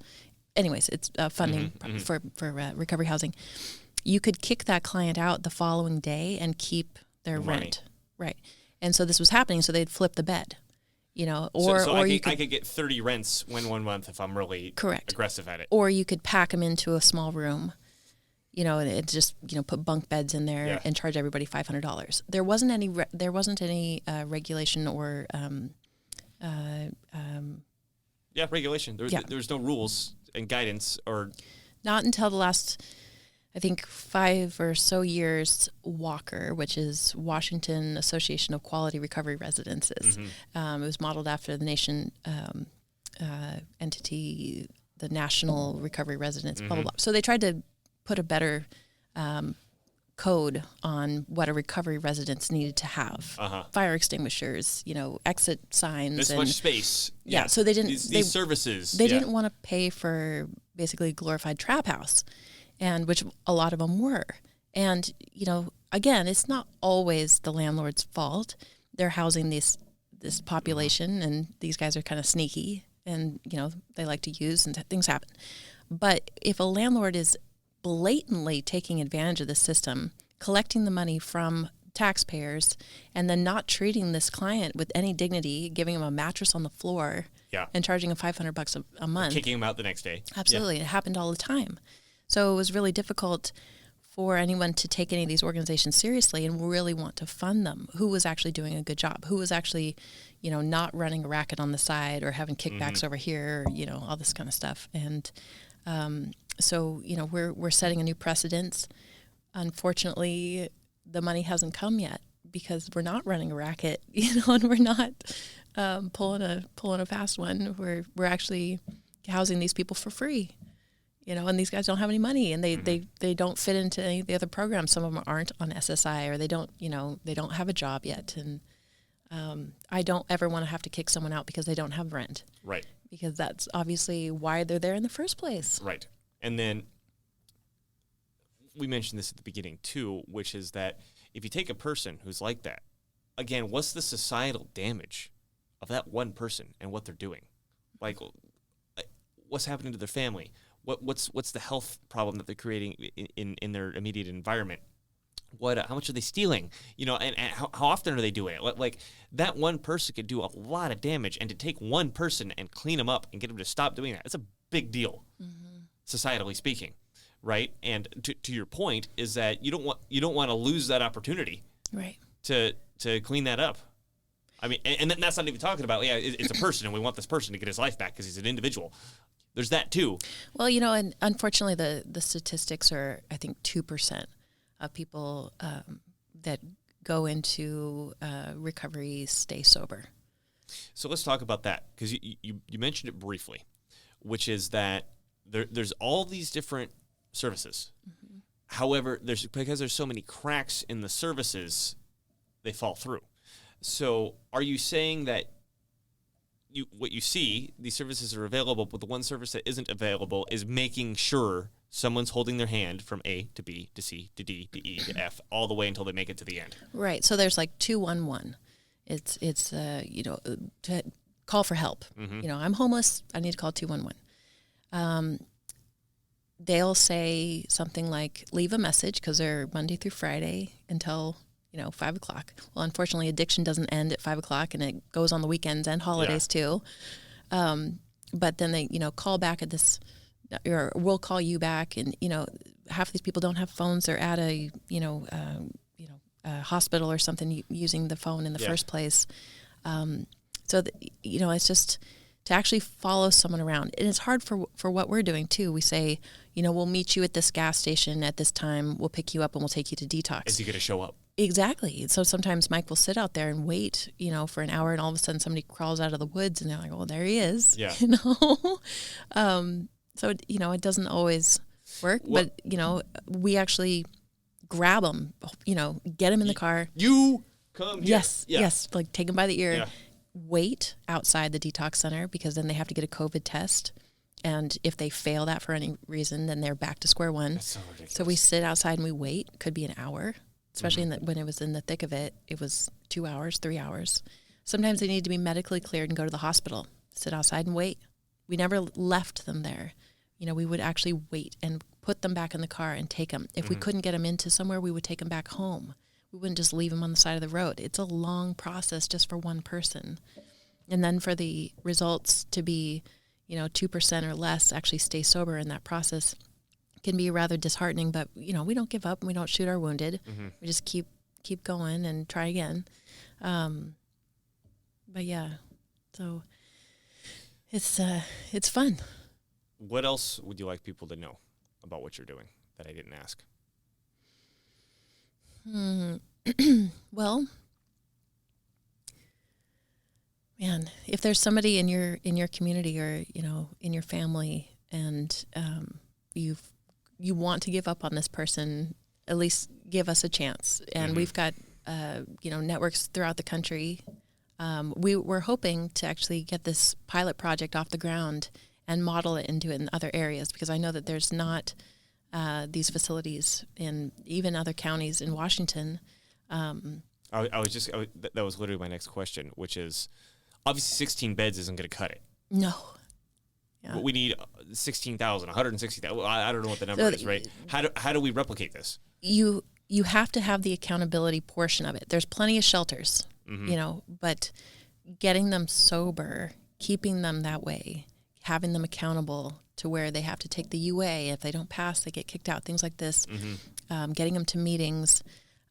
Anyways, it's funding for recovery housing. You could kick that client out the following day and keep their rent. Right. And so this was happening, so they'd flip the bed, I could get 30 rents one month if I'm really aggressive at it. Or you could pack them into a small room, and just, put bunk beds in there and charge everybody $500. There wasn't any regulation or regulation. There's no rules and guidance or not until the last, I think, 5 or so years. Walker, which is Washington Association of Quality Recovery Residences. Mm-hmm. It was modeled after the nation entity, the National Recovery Residence, blah, blah, blah. So they tried to put a better code on what a recovery residence needed to have. Fire extinguishers, exit signs. This much space. Yeah, so they didn't... These services. They didn't want to pay for basically a glorified trap house, and which a lot of them were. And, again, it's not always the landlord's fault. They're housing this population, and these guys are kind of sneaky, and, they like to use, and things happen. But if a landlord is blatantly taking advantage of the system, collecting the money from taxpayers, and then not treating this client with any dignity, giving him a mattress on the floor, and charging him $500 a month, kicking him out the next day. Absolutely, it happened all the time. So it was really difficult for anyone to take any of these organizations seriously and really want to fund them. Who was actually doing a good job? Who was actually, not running a racket on the side or having kickbacks over here, all this kind of stuff. And so, we're setting a new precedence. Unfortunately, the money hasn't come yet because we're not running a racket, and we're not pulling a fast one. We're actually housing these people for free, and these guys don't have any money, and they don't fit into any of the other programs. Some of them aren't on SSI, or they don't have a job yet. And I don't ever want to have to kick someone out because they don't have rent. Right. Because that's obviously why they're there in the first place. Right. And then we mentioned this at the beginning too, which is that if you take a person who's like that, again, what's the societal damage of that one person and what they're doing? Like, what's happening to their family? What's the health problem that they're creating in their immediate environment? How much are they stealing? And how often are they doing it? Like, that one person could do a lot of damage, and to take one person and clean them up and get them to stop doing that, it's a big deal, societally speaking, right? And to your point is that you don't want to lose that opportunity, right? To clean that up. I mean, and that's not even talking about it's a person, and we want this person to get his life back because he's an individual. There's that too. Well, and unfortunately, the statistics are, I think, 2% of people that go into recovery stay sober. So let's talk about that, because you mentioned it briefly. which is that there's all these different services. Mm-hmm. However, because there's so many cracks in the services, they fall through. So are you saying that what you see, these services are available, but the one service that isn't available is making sure someone's holding their hand from A to B to C to D to E to F all the way until they make it to the end? Right. So there's like 211. It's to call for help. Mm-hmm. I'm homeless. I need to call 211. They'll say something like, leave a message, because they're Monday through Friday until 5 o'clock. Well, unfortunately, addiction doesn't end at 5 o'clock, and it goes on the weekends and holidays too. But then they, call back at this, or we'll call you back, and half of these people don't have phones. They're at a a hospital or something using the phone in the first place. It's just to actually follow someone around. And it's hard for what we're doing too. We say, we'll meet you at this gas station at this time. We'll pick you up and we'll take you to detox. Is he going to show up? Exactly. So sometimes Mike will sit out there and wait, for an hour, and all of a sudden somebody crawls out of the woods and they're like, well, there he is. Yeah. So, it doesn't always work, but, we actually grab them, get him in the car. You come here. Yes. Like take him by the ear, wait outside the detox center, because then they have to get a COVID test. And if they fail that for any reason, then they're back to square one. That's so ridiculous. So we sit outside and we wait. Could be an hour, especially when it was in the thick of it. It was 2 hours, 3 hours. Sometimes they need to be medically cleared and go to the hospital. Sit outside and wait. We never left them there. We would actually wait and put them back in the car and take them. If we couldn't get them into somewhere, we would take them back home. We wouldn't just leave them on the side of the road. It's a long process just for one person. And then for the results to be, 2% or less actually stay sober in that process can be rather disheartening. But, we don't give up and we don't shoot our wounded. Mm-hmm. We just keep going and try again. But yeah, so it's fun. What else would you like people to know about what you're doing that I didn't ask? Well, man, if there's somebody in your community or in your family, and you want to give up on this person, at least give us a chance. And we've got networks throughout the country. We're hoping to actually get this pilot project off the ground and model it in other areas, because I know that there's not these facilities in even other counties in Washington. That was literally my next question, which is, obviously 16 beds isn't going to cut it. No. Yeah. But we need 16,000, 160,000. I don't know what the number is, right? How do we replicate this? You have to have the accountability portion of it. There's plenty of shelters, but getting them sober, keeping them that way, having them accountable to where they have to take the UA. If they don't pass, they get kicked out, things like this. Getting them to meetings,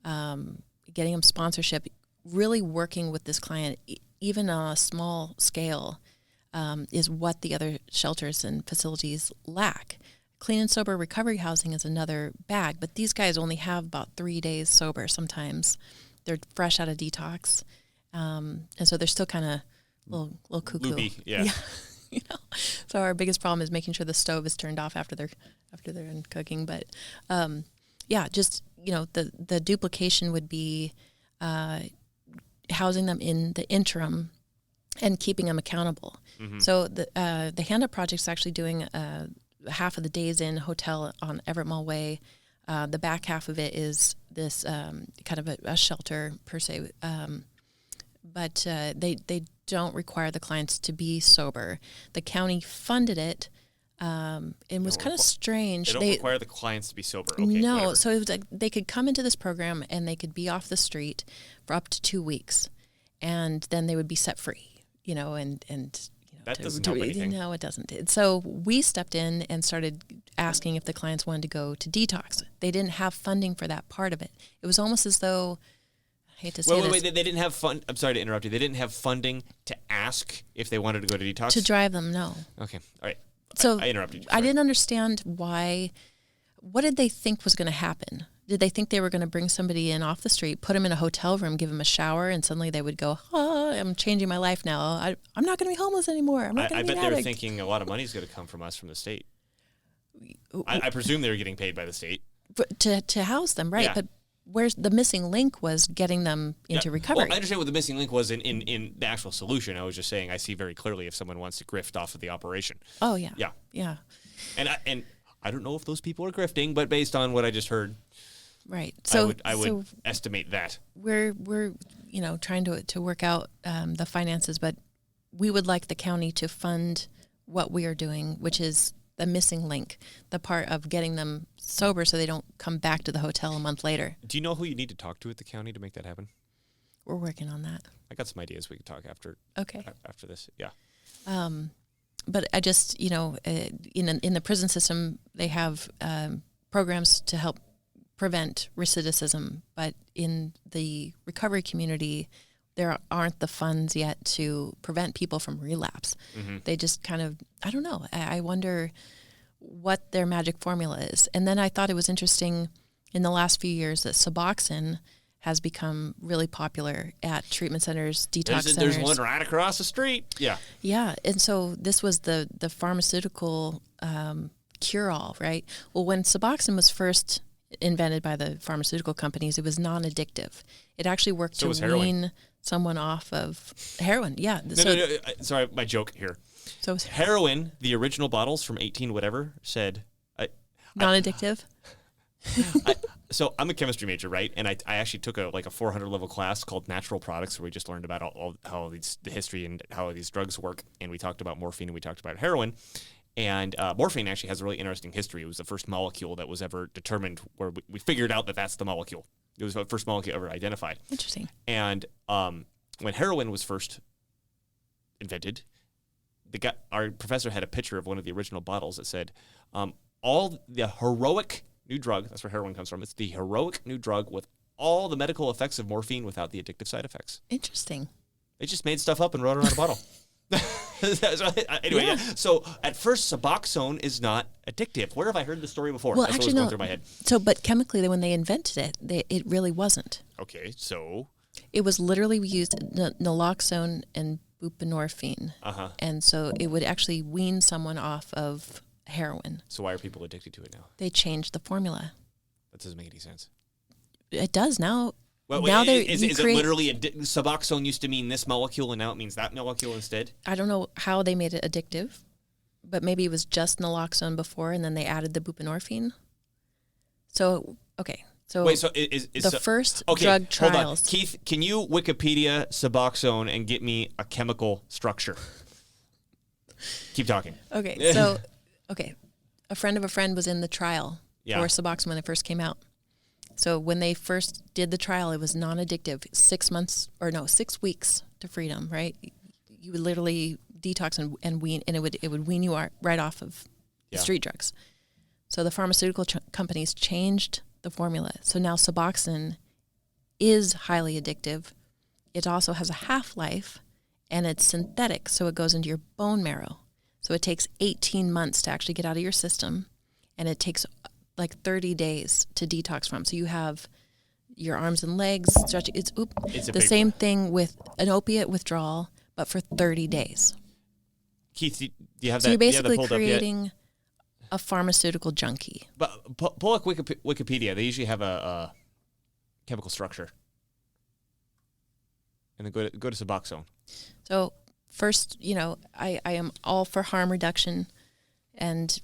getting them sponsorship, really working with this client, even on a small scale, is what the other shelters and facilities lack. Clean and sober recovery housing is another bag, but these guys only have about 3 days sober sometimes. They're fresh out of detox, and so they're still kind of little cuckoo. Loopy, yeah. So our biggest problem is making sure the stove is turned off after they're in cooking. But just the duplication would be housing them in the interim and keeping them accountable. So the Hand Up Project is actually doing half of the days in hotel on Everett Mall Way. The back half of it is this kind of a shelter per se. But they don't require the clients to be sober. The county funded it. It was kind of strange. They don't require the clients to be sober. Okay, no, whatever. So it was like they could come into this program and they could be off the street for up to 2 weeks, and then they would be set free. That doesn't help anything. No, it doesn't. So we stepped in and started asking if the clients wanted to go to detox. They didn't have funding for that part of it. It was almost as though, I hate to say this. Wait, they didn't have fund. I'm sorry to interrupt you. They didn't have funding to ask if they wanted to go to detox? To drive them, no. Okay, all right. So I interrupted you. I didn't understand why. What did they think was going to happen? Did they think they were going to bring somebody in off the street, put them in a hotel room, give them a shower, and suddenly they would go, "Oh, I'm changing my life now. I'm not going to be homeless anymore. I'm not going to be an I bet they were addict." thinking a lot of money is going to come from us from the state. I presume they were getting paid by the state. To house them, right? Yeah. But where's the missing link was getting them into recovery. Well, I understand what the missing link was in the actual solution. I was just saying I see very clearly if someone wants to grift off of the operation. Oh, yeah. Yeah. And I don't know if those people are grifting, but based on what I just heard, right. So I would estimate that. We're trying to work out the finances, but we would like the county to fund what we are doing, which is the missing link, the part of getting them sober so they don't come back to the hotel a month later. Do you know who you need to talk to at the county to make that happen? We're working on that. I got some ideas we could talk after. Okay. After this, yeah. But I just, in the prison system, they have programs to help prevent recidivism, but in the recovery community, there aren't the funds yet to prevent people from relapse. Mm-hmm. They just kind of, I don't know. I wonder what their magic formula is. And then I thought it was interesting in the last few years that Suboxone has become really popular at treatment centers, detox centers. There's one right across the street. Yeah. Yeah. And so this was the pharmaceutical cure-all, right? Well, when Suboxone was first invented by the pharmaceutical companies, it was non-addictive. It actually worked to wean someone off of heroin. Yeah. No. Sorry, my joke here. So heroin, the original bottles from 18 whatever said non-addictive. So I'm a chemistry major, right? And I actually took a 400 level class called Natural Products, where we just learned about all how the history and how these drugs work. And we talked about morphine and we talked about heroin. And morphine actually has a really interesting history. It was the first molecule that was ever determined where we figured out that that's the molecule. It was the first molecule ever identified. Interesting. And when heroin was first invented, our professor had a picture of one of the original bottles that said, all the heroic new drug, that's where heroin comes from, it's the heroic new drug with all the medical effects of morphine without the addictive side effects. Interesting. They just made stuff up and wrote it on a bottle. Anyway, yeah. So at first, Suboxone is not addictive. Where have I heard this story before? Well, That's actually, what was no. going through my head. So, but chemically, when they invented it really wasn't. Okay, so it was literally we used naloxone and buprenorphine, and so it would actually wean someone off of heroin. So why are people addicted to it now? They changed the formula. That doesn't make any sense. It does now. Well, now is it literally Suboxone used to mean this molecule and now it means that molecule instead? I don't know how they made it addictive, but maybe it was just naloxone before and then they added the buprenorphine. So, okay. So wait, so is the first drug trials. Hold on. Keith, can you Wikipedia Suboxone and get me a chemical structure? Keep talking. Okay. So, a friend of a friend was in the trial for Suboxone when it first came out. So when they first did the trial, it was non-addictive. 6 weeks to freedom, right? You would literally detox and wean, and it would wean you right off of the street drugs. So the pharmaceutical companies changed the formula. So now Suboxone is highly addictive. It also has a half-life, and it's synthetic, so it goes into your bone marrow. So it takes 18 months to actually get out of your system, and it takes like 30 days to detox from. So you have your arms and legs stretching. It's the same thing with an opiate withdrawal, but for 30 days. Keith, do you have that? So you're basically pulled creating a pharmaceutical junkie. But pull up Wikipedia. They usually have a chemical structure. And then go to Suboxone. So first, I am all for harm reduction, and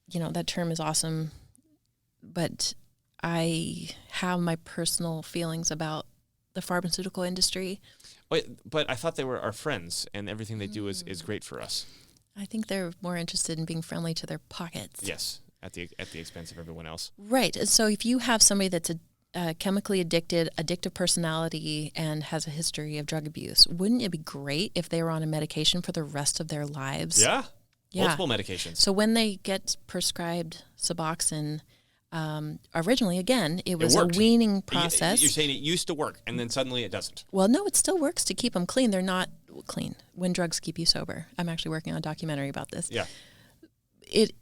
that term is awesome, but I have my personal feelings about the pharmaceutical industry. But I thought they were our friends, and everything they do is great for us. I think they're more interested in being friendly to their pockets. Yes, at the expense of everyone else. Right. So if you have somebody that's a chemically addictive personality, and has a history of drug abuse, wouldn't it be great if they were on a medication for the rest of their lives? Yeah. Multiple medications. So when they get prescribed Suboxone, originally, again, it was a weaning process. You're saying it used to work, and then suddenly it doesn't. Well, no, it still works to keep them clean. They're not clean when drugs keep you sober. I'm actually working on a documentary about this. Yeah. It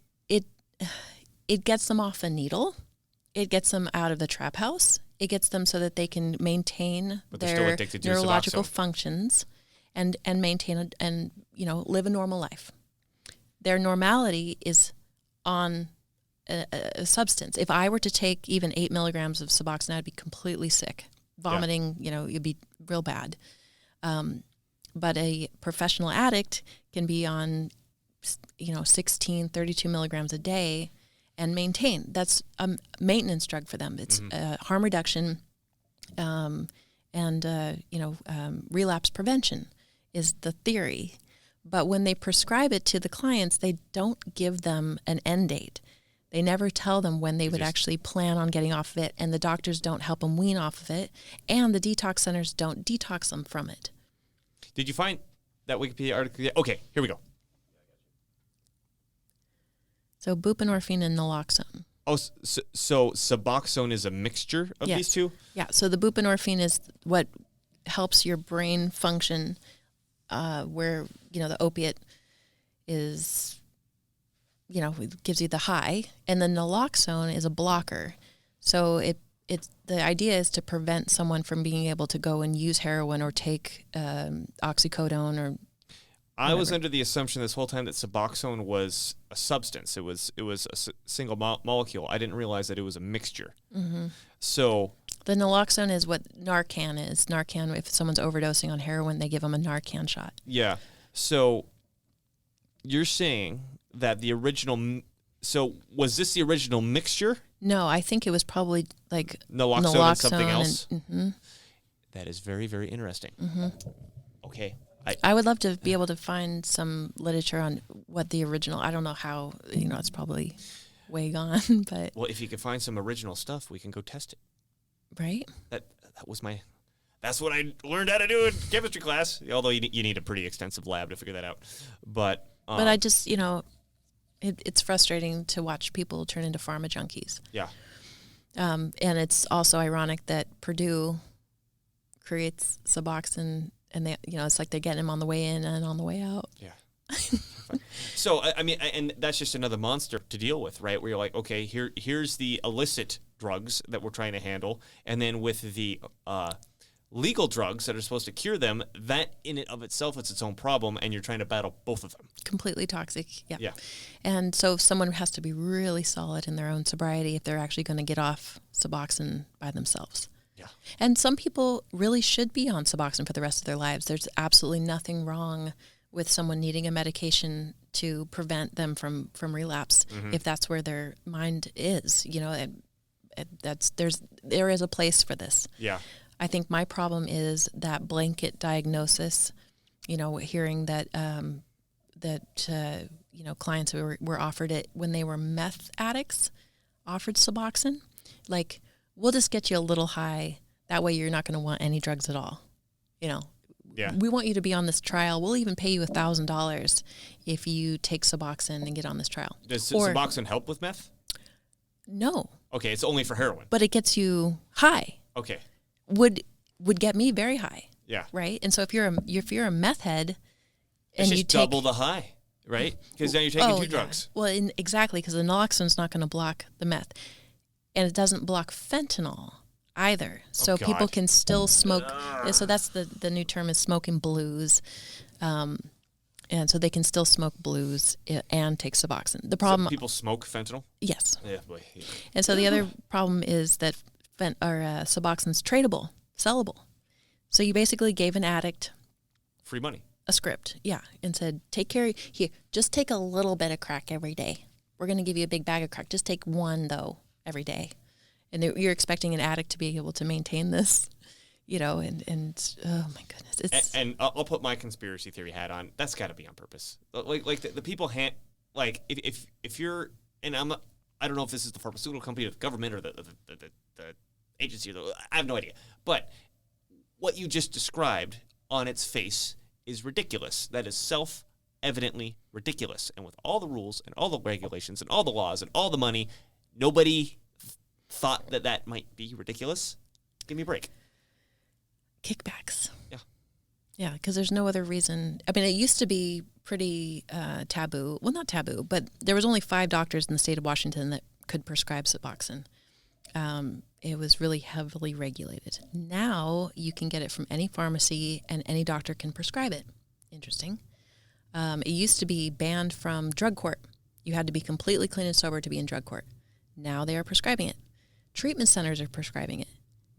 gets them off a needle, it gets them out of the trap house. It gets them so that they can maintain But they're still their addicted to neurological Suboxone. functions and maintain and live a normal life. Their normality is on a substance. If I were to take even 8 milligrams of Suboxone, I'd be completely sick. Vomiting, it'd be real bad. But a professional addict can be on, 16, 32 milligrams a day and maintain. That's a maintenance drug for them. It's harm reduction and relapse prevention is the theory. But when they prescribe it to the clients, they don't give them an end date. They never tell them when they would actually plan on getting off of it, and the doctors don't help them wean off of it, and the detox centers don't detox them from it. Did you find that Wikipedia article? Okay, here we go. So buprenorphine and naloxone. Oh, so Suboxone is a mixture of these two? Yeah, so the buprenorphine is what helps your brain function where, the opiate is, it gives you the high. And the naloxone is a blocker. So it's the idea is to prevent someone from being able to go and use heroin or take oxycodone or I was under the assumption this whole time that Suboxone was a substance. It was a single molecule. I didn't realize that it was a mixture. Mm-hmm. So the naloxone is what Narcan is. Narcan, if someone's overdosing on heroin, they give them a Narcan shot. Yeah. So you're saying that the original... So was this the original mixture? No, I think it was probably like Naloxone and something else? And, That is very, very interesting. Mm-hmm. Okay. I would love to be able to find some literature on what the original... I don't know how, it's probably way gone, but... Well, if you could find some original stuff, we can go test it. Right? That was my... That's what I learned how to do in chemistry class, although you need a pretty extensive lab to figure that out. But I just, it's frustrating to watch people turn into pharma junkies. Yeah. And it's also ironic that Purdue creates Suboxone, and they, it's like they're getting them on the way in and on the way out. Yeah. So, I mean, and that's just another monster to deal with, right? Where you're like, okay, here's the illicit drugs that we're trying to handle, and then with the legal drugs that are supposed to cure them, that in and of itself is its own problem, and you're trying to battle both of them. Completely toxic, Yeah. And so someone has to be really solid in their own sobriety if they're actually going to get off Suboxone by themselves. Yeah. And some people really should be on Suboxone for the rest of their lives. There's absolutely nothing wrong with someone needing a medication to prevent them from relapse if that's where their mind is. There is a place for this. Yeah. I think my problem is that blanket diagnosis, hearing that clients who were offered it when they were meth addicts, offered Suboxone, like, we'll just get you a little high. That way you're not going to want any drugs at all. Yeah. We want you to be on this trial. We'll even pay you $1,000 if you take Suboxone and get on this trial. Does Suboxone help with meth? No. Okay, it's only for heroin. But it gets you high. Okay. Would get me very high. Yeah. Right? And so if you're a meth head It's and just you take double the high, right? Because now you're taking two drugs. Well, exactly, because the naloxone's not going to block the meth. And it doesn't block fentanyl either. So people can still smoke. So that's the new term is smoking blues. And so they can still smoke blues and take Suboxone. The problem... So people smoke fentanyl? Yes. Yeah, boy. Yeah. And so the other problem is that Suboxone's tradable, sellable. So you basically gave an addict... Free money. A script, yeah, and said, take care, here, just take a little bit of crack every day. We're going to give you a big bag of crack. Just take one, though, every day. And you're expecting an addict to be able to maintain this, and oh, my goodness. And I'll put my conspiracy theory hat on. That's got to be on purpose. Like the people, if you're, and I don't know if this is the pharmaceutical company or the government or the agency, I have no idea. But what you just described on its face is ridiculous. That is self-evidently ridiculous. And with all the rules and all the regulations and all the laws and all the money, nobody thought that might be ridiculous. Give me a break. Kickbacks. Yeah. Yeah, because there's no other reason. I mean, it used to be pretty taboo. Well, not taboo, but there was only 5 doctors in the state of Washington that could prescribe Suboxone. It was really heavily regulated. Now you can get it from any pharmacy and any doctor can prescribe it. Interesting. It used to be banned from drug court. You had to be completely clean and sober to be in drug court. Now they are prescribing it. Treatment centers are prescribing it.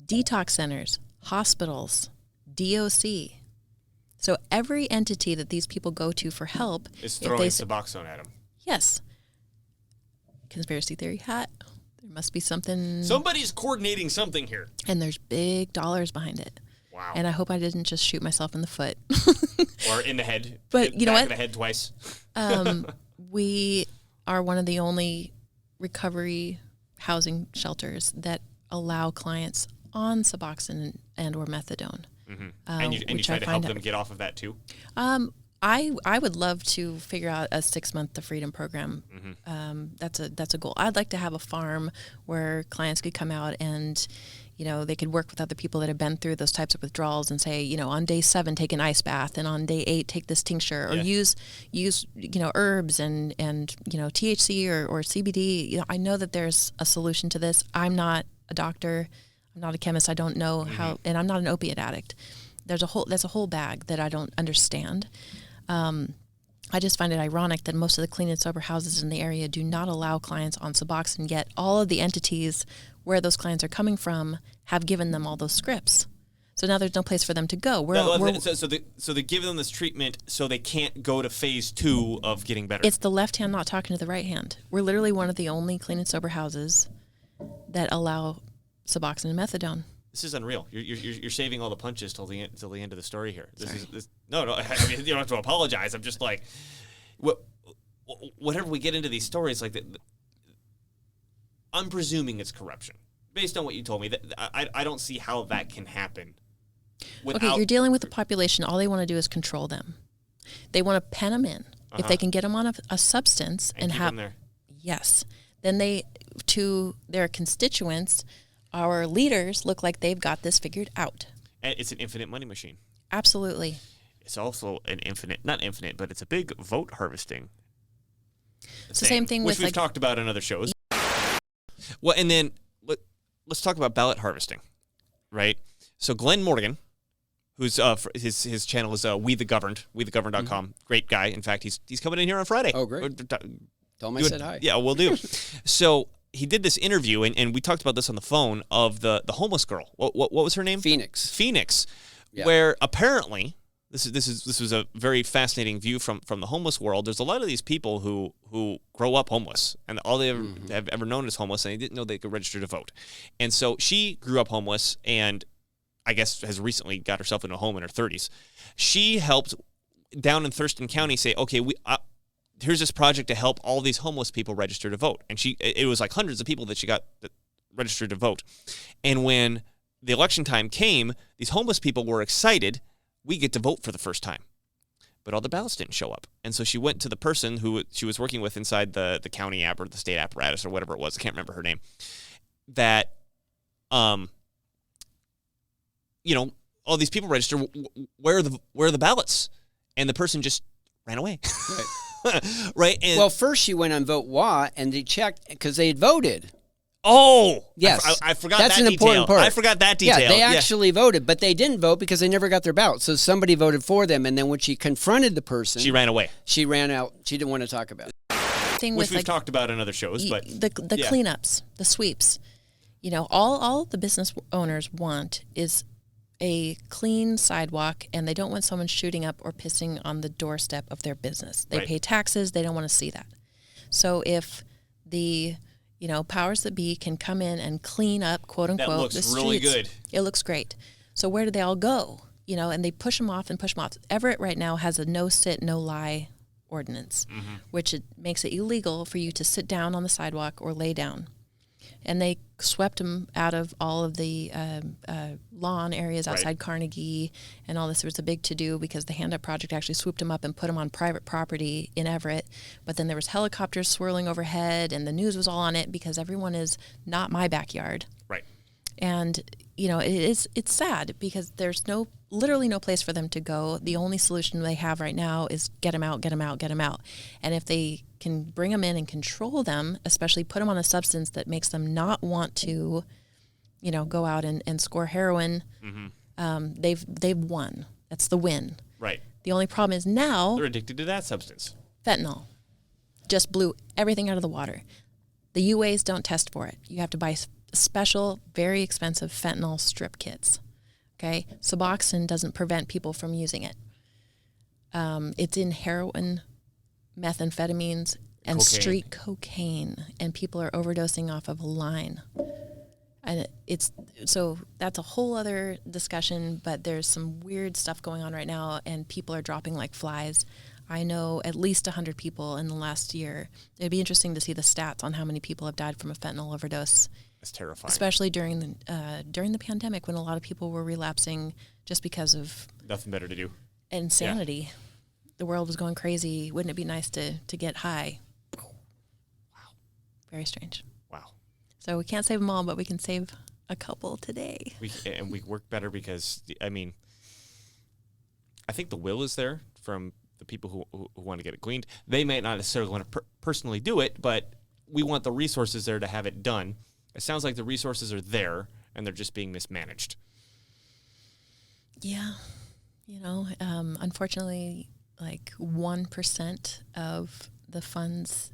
Detox centers, hospitals, DOC. So every entity that these people go to for help is throwing Suboxone at them. Yes. Conspiracy theory hat. There must be something. Somebody's coordinating something here. And there's big dollars behind it. Wow. And I hope I didn't just shoot myself in the foot. Or in the head. But you know what? In the head twice. We are one of the only recovery housing shelters that allow clients on Suboxone and or methadone. Mm-hmm. And you try to help them get off of that too? I would love to figure out a 6-month to freedom program. Mm-hmm. That's a goal. I'd like to have a farm where clients could come out and, you know, they could work with other people that have been through those types of withdrawals and say, you know, on day 7 take an ice bath, and on day 8 take this tincture, or use you know, herbs and you know, THC or CBD. You know, I know that there's a solution to this. I'm not a doctor. I'm not a chemist. I don't know how, and I'm not an opiate addict. That's a whole bag that I don't understand. I just find it ironic that most of the clean and sober houses in the area do not allow clients on Suboxone, yet all of the entities where those clients are coming from have given them all those scripts. So now there's no place for them to go. So they're giving them this treatment so they can't go to phase 2 of getting better. It's the left hand not talking to the right hand. We're literally one of the only clean and sober houses that allow Suboxone and methadone. This is unreal. You're saving all the punches till the end of the story here. No. I mean, you don't have to apologize. I'm just like, whatever we get into these stories, like I'm presuming it's corruption based on what you told me. I don't see how that can happen. Okay, you're dealing with the population. All they want to do is control them. They want to pen them in. If they can get them on a substance and have them there. Yes, then they to their constituents. Our leaders look like they've got this figured out. And it's an infinite money machine. Absolutely. It's also not infinite, but it's a big vote harvesting. It's the same thing which with we've talked about in other shows. Well, and then let's talk about ballot harvesting, right? So Glenn Morgan, who's his channel is We the Governed, wethegoverned.com. Mm-hmm. Great guy. In fact, he's coming in here on Friday. Oh, great. Tell him I said hi. Yeah, we'll do. So he did this interview, and we talked about this on the phone, of the homeless girl. What was her name? Phoenix. Yeah. Where apparently this was a very fascinating view from the homeless world. There's a lot of these people who grow up homeless, and all they have ever known is homeless, and they didn't know they could register to vote. And so she grew up homeless, and I guess has recently got herself in a home in her 30s. She helped down in Thurston County say, okay, here's this project to help all these homeless people register to vote. And it was like hundreds of people that she got that registered to vote. And when the election time came, these homeless people were excited. We get to vote for the first time. But all the ballots didn't show up. And so she went to the person who she was working with inside the county app or the state apparatus or whatever it was. I can't remember her name. That, you know, all these people register. Where are the ballots? And the person just ran away. Right. Right. And well, first she went on Vote Wah, and they checked because they had voted. Oh, yes. I forgot That's that an detail. important part. I forgot that detail. Yeah, they actually voted, but they didn't vote because they never got their ballot. So somebody voted for them, and then when she confronted the person, she ran away. She ran out. She didn't want to talk about it. Which we've talked about in other shows, but the cleanups, the sweeps. You know, all the business owners want is a clean sidewalk, and they don't want someone shooting up or pissing on the doorstep of their business. They pay taxes. They don't want to see that. So if the powers that be can come in and clean up, quote unquote, that looks the streets, really good. It looks great. So where do they all go? You know, and they push them off. Everett right now has a no sit, no lie ordinance, which it makes it illegal for you to sit down on the sidewalk or lay down. And they swept them out of all of the lawn areas outside Carnegie and all this. There was a big to-do because the Hand Up Project actually swooped them up and put them on private property in Everett. But then there was helicopters swirling overhead, and the news was all on it because everyone is not my backyard. Right. And, it's sad because there's literally no place for them to go. The only solution they have right now is get them out. And if they can bring them in and control them, especially put them on a substance that makes them not want to, go out and score heroin, they've won. That's the win. Right. The only problem is now they're addicted to that substance. Fentanyl just blew everything out of the water. The UAs don't test for it. You have to buy special, very expensive fentanyl strip kits. Okay? Suboxone doesn't prevent people from using it. It's in heroin, methamphetamines, and cocaine. street cocaine, and people are overdosing off of a line. And so that's a whole other discussion, but there's some weird stuff going on right now, and people are dropping like flies. I know at least 100 people in the last year. It'd be interesting to see the stats on how many people have died from a fentanyl overdose. That's terrifying. Especially during the pandemic when a lot of people were relapsing just because of nothing better to do. Insanity. Yeah. The world was going crazy. Wouldn't it be nice to get high? Wow. Very strange. Wow. So we can't save them all, but we can save a couple today. We work better because, I think the will is there from the people who want to get it cleaned. They may not necessarily want to personally do it, but we want the resources there to have it done. It sounds like the resources are there, and they're just being mismanaged. Yeah. Unfortunately, like 1% of the funds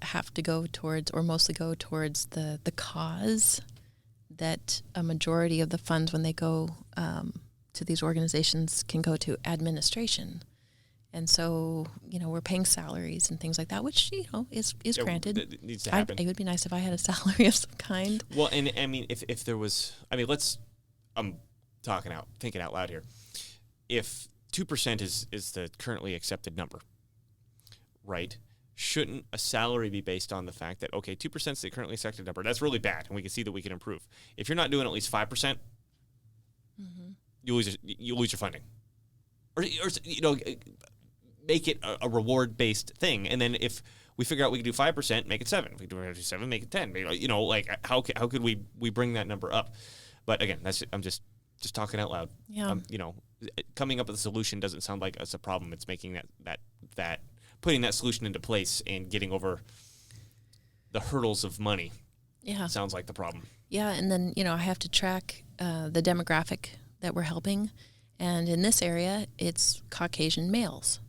have to go towards, or mostly go towards the cause, that a majority of the funds, when they go to these organizations, can go to administration. And so, we're paying salaries and things like that, which, is granted. It needs to happen. It would be nice if I had a salary of some kind. Well, and if there was, I'm thinking out loud here. If 2% is the currently accepted number, right? Shouldn't a salary be based on the fact that, okay, 2% is the currently accepted number? That's really bad, and we can see that we can improve. If you're not doing at least 5%, you lose your funding. Or make it a reward-based thing. And then if we figure out we can do 5%, make it 7. If we do 7, make it 10. How could we bring that number up? But again, I'm just talking out loud. Yeah. Coming up with a solution doesn't sound like it's a problem. It's making that putting that solution into place and getting over the hurdles of money. Yeah. Sounds like the problem. Yeah, and then, I have to track the demographic that we're helping. And in this area, it's Caucasian males.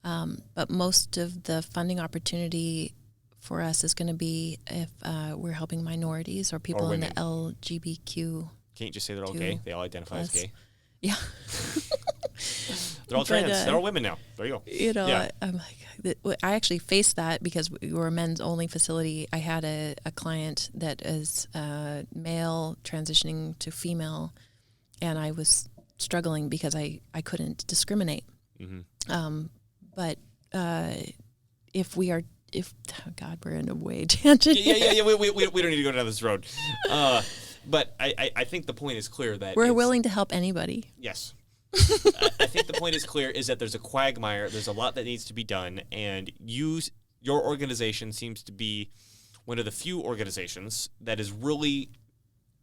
But most of the funding opportunity for us is going to be if we're helping minorities or people in the LGBTQ. Can't you just say they're all gay? They all identify as gay. Yeah. They're all trans. They're all women now. There you go. I'm like, I actually faced that because we were a men's only facility. I had a client that is male transitioning to female, and I was struggling because I couldn't discriminate. Mm-hmm. But we're in a way tangent. Yeah. We don't need to go down this road. But I think the point is clear that we're willing to help anybody. Yes. I think the point is clear is that there's a quagmire. There's a lot that needs to be done, and your organization seems to be one of the few organizations that is really,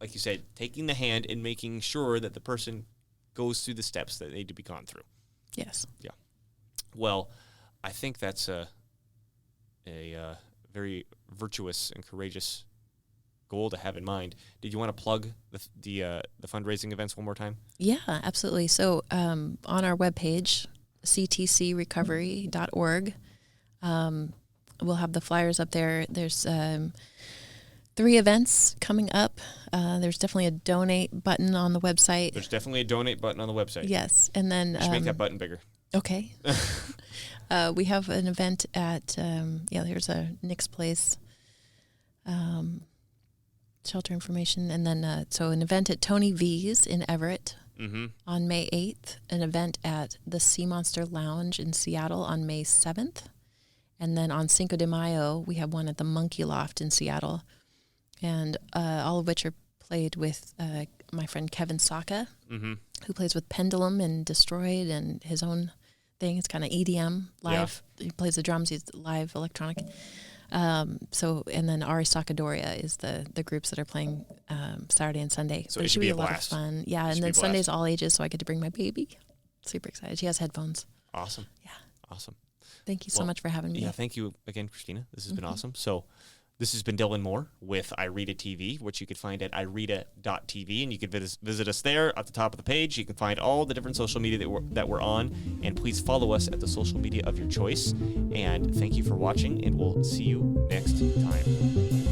like you said, taking the hand and making sure that the person goes through the steps that need to be gone through. Yes. Yeah. Well, I think that's a very virtuous and courageous goal to have in mind. Did you want to plug the fundraising events one more time? Yeah, absolutely. So on our webpage, ctcrecovery.org, we'll have the flyers up there. There's 3 events coming up. There's definitely a donate button on the website. There's definitely a donate button on the website. Yes, and then we should make that button bigger. Okay. We have an event at there's a Nick's Place. Shelter information, and then so an event at Tony V's in Everett on May 8th, an event at the Sea Monster Lounge in Seattle on May 7th, and then on Cinco de Mayo we have one at the Monkey Loft in Seattle, and all of which are played with my friend Kevin Saka, who plays with Pendulum and Destroyed and his own thing. It's kind of EDM live. Yeah. He plays the drums. He's live electronic. So, and then Ari Sakadoria is the groups that are playing Saturday and Sunday. So But it should be a lot blast. of fun. Yeah, and then Sunday's all ages, so I get to bring my baby. Super excited. She has headphones. Awesome. Yeah. Awesome. Thank you so much for having me. Yeah, thank you again, Christina. This has been awesome. So this has been Dylan Moore with IRETA TV, which you could find at ireta.tv, and you can visit us there at the top of the page. You can find all the different social media that we're on, and please follow us at the social media of your choice. And thank you for watching, and we'll see you next time.